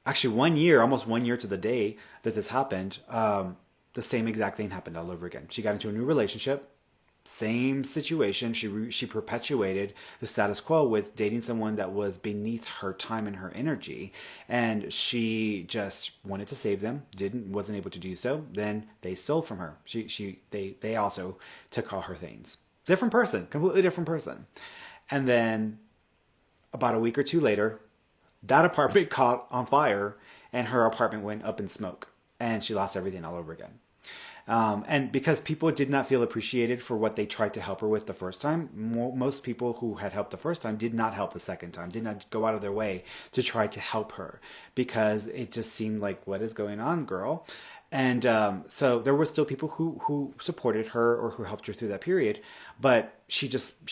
Speaker 1: actually 1 year, almost 1 year to the day that this happened, the same exact thing happened all over again. She got into a new relationship, same situation. She perpetuated the status quo with dating someone that was beneath her time and her energy, and she just wanted to save them, wasn't able to do so. Then they stole from her. They also took all her things. Different person, completely different person. And then about a week or two later, that apartment caught on fire, and her apartment went up in smoke, and she lost everything all over again. And because people did not feel appreciated for what they tried to help her with the first time, most people who had helped the first time did not help the second time, did not go out of their way to try to help her, because it just seemed like, what is going on, girl? And so there were still people who supported her or who helped her through that period, but she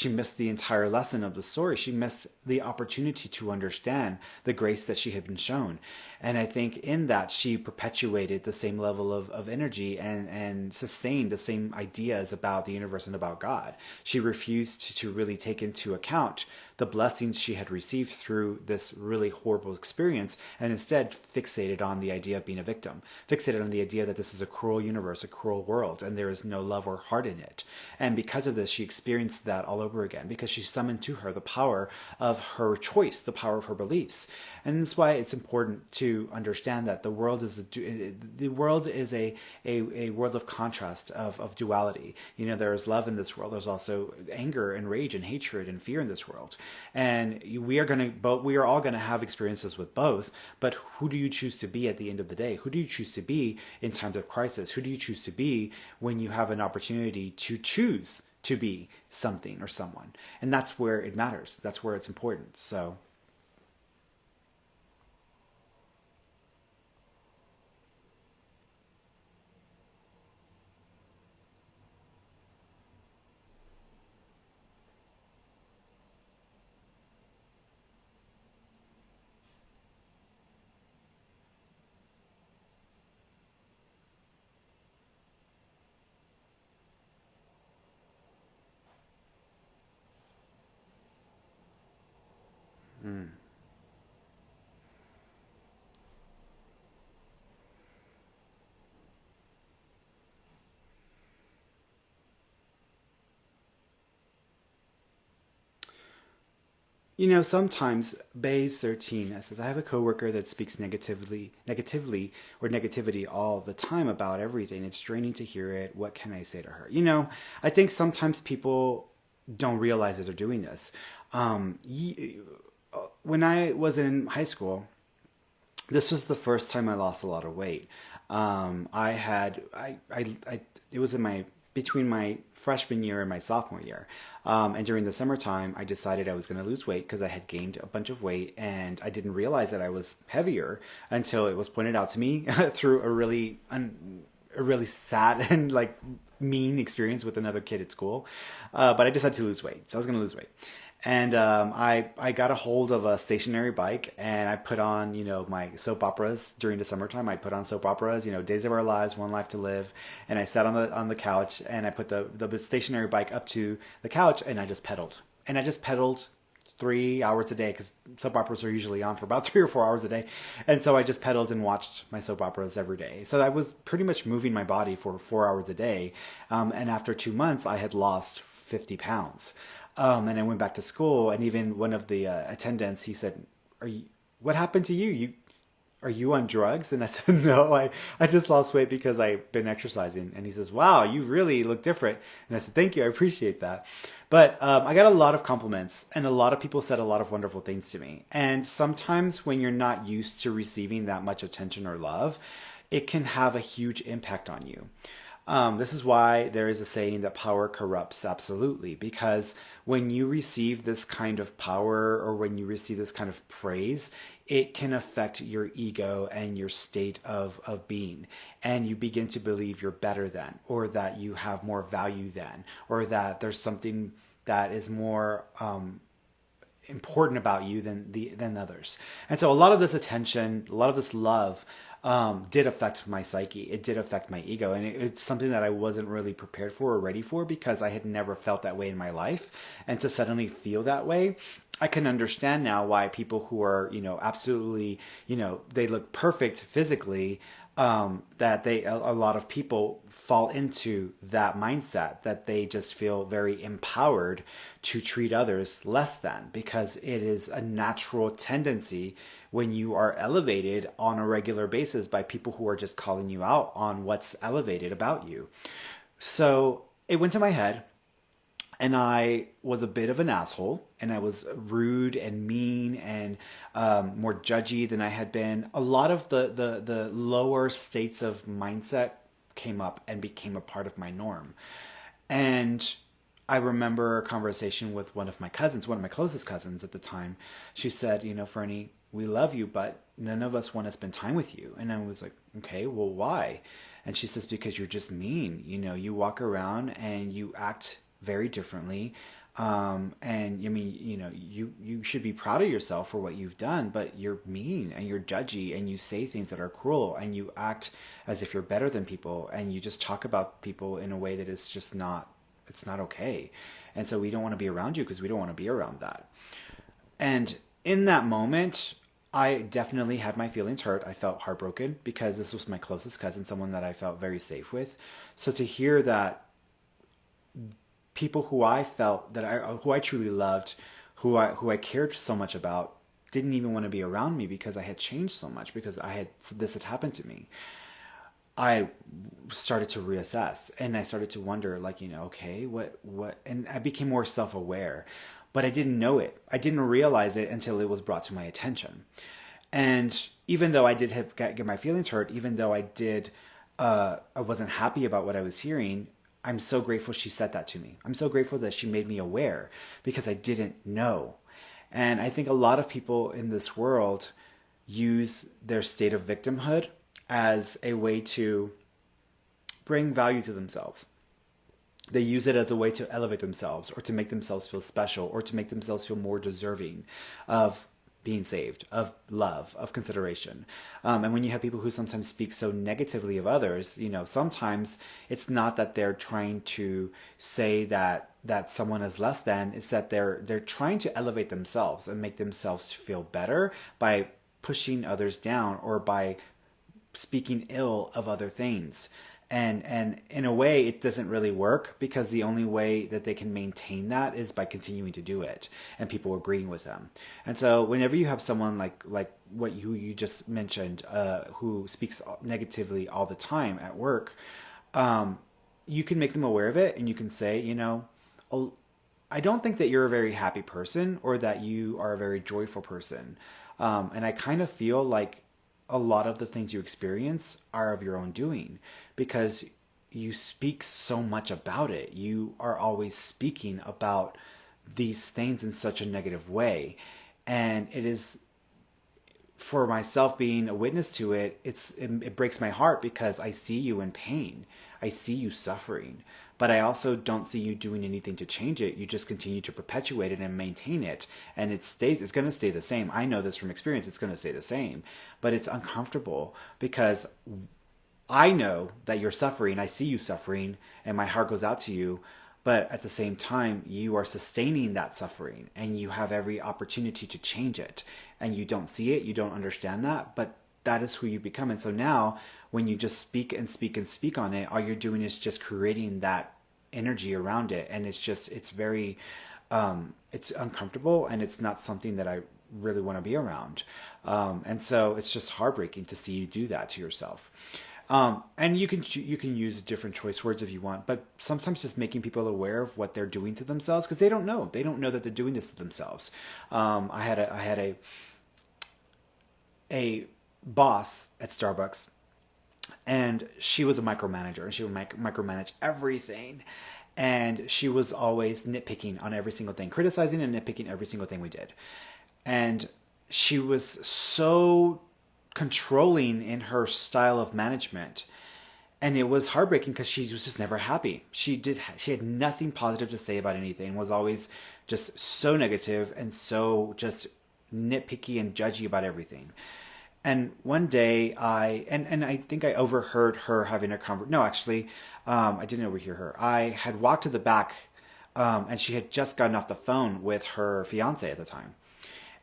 Speaker 1: missed the entire lesson of the story. She missed the opportunity to understand the grace that she had been shown. And I think in that she perpetuated the same level of energy and sustained the same ideas about the universe and about God. She refused to really take into account the blessings she had received through this really horrible experience, and instead fixated on the idea of being a victim, fixated on the idea that this is a cruel universe, a cruel world, and there is no love or heart in it. And because of this, she experienced that all over again, because she summoned to her the power of her choice, the power of her beliefs. And that's why it's important to understand that the world is a world of contrast, of duality. There is love in this world. There's also anger and rage and hatred and fear in this world. And we are all going to have experiences with both, but who do you choose to be at the end of the day? Who do you choose to be in times of crisis? Who do you choose to be when you have an opportunity to choose to be something or someone? And that's where it matters. That's where it's important. So sometimes Bayes 13 says, I have a coworker that speaks negatively or negativity all the time about everything. It's draining to hear it. What can I say to her? I think sometimes people don't realize that they're doing this. When I was in high school, this was the first time I lost a lot of weight. I had, it was between my freshman year and my sophomore year. And during the summertime, I decided I was going to lose weight because I had gained a bunch of weight, and I didn't realize that I was heavier until it was pointed out to me through a really sad and like mean experience with another kid at school. But I just had to lose weight. So I was going to lose weight. And I got a hold of a stationary bike and I put on, my soap operas during the summertime. I put on soap operas, Days of Our Lives, One Life to Live. And I sat on the couch and I put the stationary bike up to the couch and I just pedaled. And I just pedaled 3 hours a day because soap operas are usually on for about 3 or 4 hours a day. And so I just pedaled and watched my soap operas every day. So I was pretty much moving my body for 4 hours a day. And after 2 months, I had lost 50 pounds. And I went back to school, and even one of the attendants, he said, what happened to you? Are you on drugs? And I said, no, I just lost weight because I've been exercising. And he says, wow, you really look different. And I said, thank you, I appreciate that. But I got a lot of compliments, and a lot of people said a lot of wonderful things to me. And sometimes when you're not used to receiving that much attention or love, it can have a huge impact on you. This is why there is a saying that power corrupts absolutely, because when you receive this kind of power or when you receive this kind of praise, it can affect your ego and your state of being. And you begin to believe you're better than, or that you have more value than, or that there's something that is more important about you than others. And so a lot of this attention, a lot of this love did affect my psyche. It did affect my ego. And it's something that I wasn't really prepared for or ready for because I had never felt that way in my life. And to suddenly feel that way, I can understand now why people who are, absolutely, they look perfect physically, that a lot of people fall into that mindset, that they just feel very empowered to treat others less than, because it is a natural tendency when you are elevated on a regular basis by people who are just calling you out on what's elevated about you. So it went to my head. And I was a bit of an asshole, and I was rude and mean and more judgy than I had been. A lot of the lower states of mindset came up and became a part of my norm. And I remember a conversation with one of my cousins, one of my closest cousins at the time. She said, Ferny, we love you, but none of us want to spend time with you. And I was like, okay, well, why? And she says, because you're just mean. You walk around and you act very differently. And I mean, you should be proud of yourself for what you've done, but you're mean and you're judgy and you say things that are cruel and you act as if you're better than people and you just talk about people in a way that is just it's not okay. And so we don't want to be around you because we don't want to be around that. And in that moment, I definitely had my feelings hurt. I felt heartbroken because this was my closest cousin, someone that I felt very safe with. So to hear that people who I felt who I truly loved, who I cared so much about, didn't even want to be around me because I had changed so much, because this had happened to me. I started to reassess and I started to wonder, okay, what, and I became more self-aware, but I didn't know it. I didn't realize it until it was brought to my attention. And even though I did get my feelings hurt, even though I wasn't happy about what I was hearing, I'm so grateful she said that to me. I'm so grateful that she made me aware, because I didn't know. And I think a lot of people in this world use their state of victimhood as a way to bring value to themselves. They use it as a way to elevate themselves, or to make themselves feel special, or to make themselves feel more deserving of being saved, of love, of consideration. And when you have people who sometimes speak so negatively of others, sometimes it's not that they're trying to say that someone is less than, it's that they're trying to elevate themselves and make themselves feel better by pushing others down or by speaking ill of other things. And in a way, it doesn't really work, because the only way that they can maintain that is by continuing to do it and people agreeing with them. And so whenever you have someone like what you just mentioned, who speaks negatively all the time at work, you can make them aware of it, and you can say, I don't think that you're a very happy person, or that you are a very joyful person. And I kind of feel like a lot of the things you experience are of your own doing, because you speak so much about it. You are always speaking about these things in such a negative way. And it is for myself being a witness to it, it breaks my heart because I see you in pain. I see you suffering, but I also don't see you doing anything to change it. You just continue to perpetuate it and maintain it, and it's going to stay the same. I know this from experience. It's going to stay the same, but it's uncomfortable because I know that you're suffering. I see you suffering, and my heart goes out to you. But at the same time, you are sustaining that suffering, and you have every opportunity to change it. And you don't see it, you don't understand that, but that is who you become. And so now, when you just speak and speak and speak on it, all you're doing is just creating that energy around it. And it's very, it's uncomfortable, and it's not something that I really want to be around. And so it's just heartbreaking to see you do that to yourself. And you can use different choice words if you want, but sometimes just making people aware of what they're doing to themselves, because they don't know that they're doing this to themselves. I had a boss at Starbucks, and she was a micromanager, and she would micromanage everything, and she was always nitpicking on every single thing, criticizing and nitpicking every single thing we did, and she was so controlling in her style of management, and it was heartbreaking because she was just never happy. She had nothing positive to say about anything, was always just so negative and so just nitpicky and judgy about everything. And one day I think I overheard her having a conversation. No, actually, I didn't overhear her. I had walked to the back, and she had just gotten off the phone with her fiance at the time.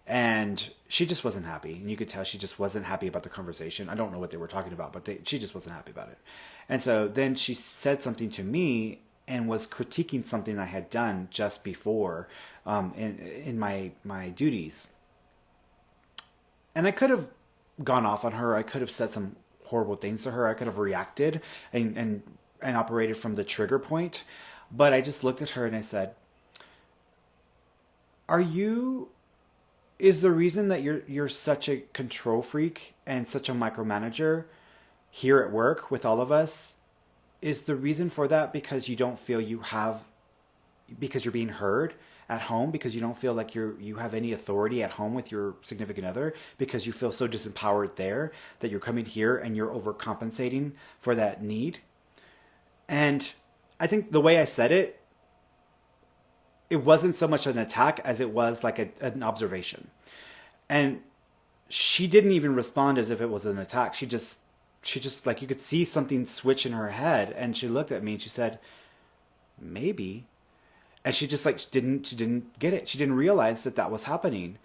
Speaker 1: And she just wasn't happy. And you could tell she just wasn't happy about the conversation. I don't know what they were talking about, but she just wasn't happy about it. And so then she said something to me and was critiquing something I had done just before in my duties. And I could have gone off on her. I could have said some horrible things to her. I could have reacted and operated from the trigger point. But I just looked at her and I said, is the reason that you're such a control freak and such a micromanager here at work with all of us, is the reason for that because you don't feel because you're being heard at home, because you don't feel like you have any authority at home with your significant other, because you feel so disempowered there that you're coming here and you're overcompensating for that need? And I think the way I said it, it wasn't so much an attack as it was like an observation. And she didn't even respond as if it was an attack. She just like, you could see something switch in her head, and she looked at me and she said, maybe. And she just like, she didn't get it. She didn't realize that was happening.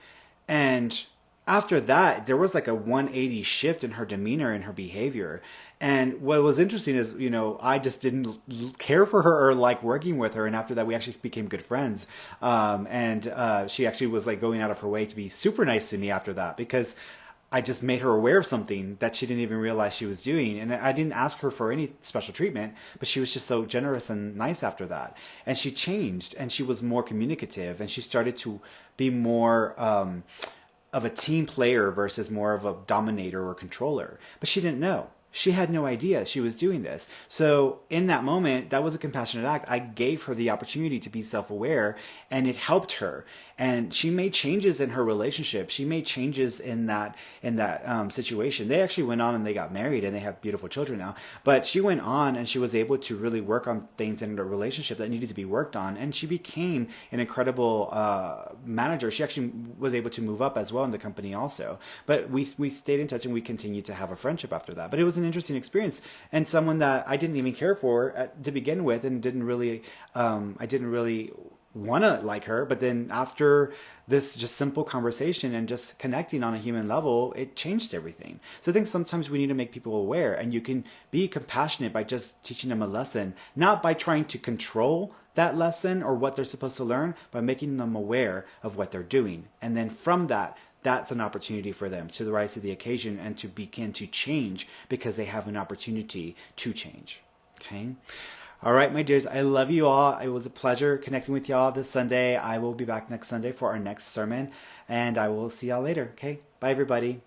Speaker 1: And after that, there was like a 180 shift in her demeanor and her behavior. And what was interesting is, I just didn't care for her or like working with her. And after that, we actually became good friends. And she actually was like going out of her way to be super nice to me after that, because I just made her aware of something that she didn't even realize she was doing. And I didn't ask her for any special treatment, but she was just so generous and nice after that. And she changed, and she was more communicative, and she started to be more of a team player versus more of a dominator or controller. But she didn't know. She had no idea she was doing this. So in that moment, that was a compassionate act. I gave her the opportunity to be self-aware, and it helped her. And she made changes in her relationship. She made changes in that situation. They actually went on and they got married, and they have beautiful children now. But she went on and she was able to really work on things in the relationship that needed to be worked on. And she became an incredible manager. She actually was able to move up as well in the company also. But we stayed in touch, and we continued to have a friendship after that. But it was an interesting experience, and someone that I didn't even care for to begin with, and I didn't really want to like her. But then after this just simple conversation and just connecting on a human level, it changed everything. So I think sometimes we need to make people aware, and you can be compassionate by just teaching them a lesson, not by trying to control that lesson or what they're supposed to learn, by making them aware of what they're doing. And then from that's an opportunity for them to rise to the occasion and to begin to change, because they have an opportunity to change. Okay? All right, my dears, I love you all. It was a pleasure connecting with y'all this Sunday. I will be back next Sunday for our next sermon, and I will see y'all later. Okay? Bye, everybody.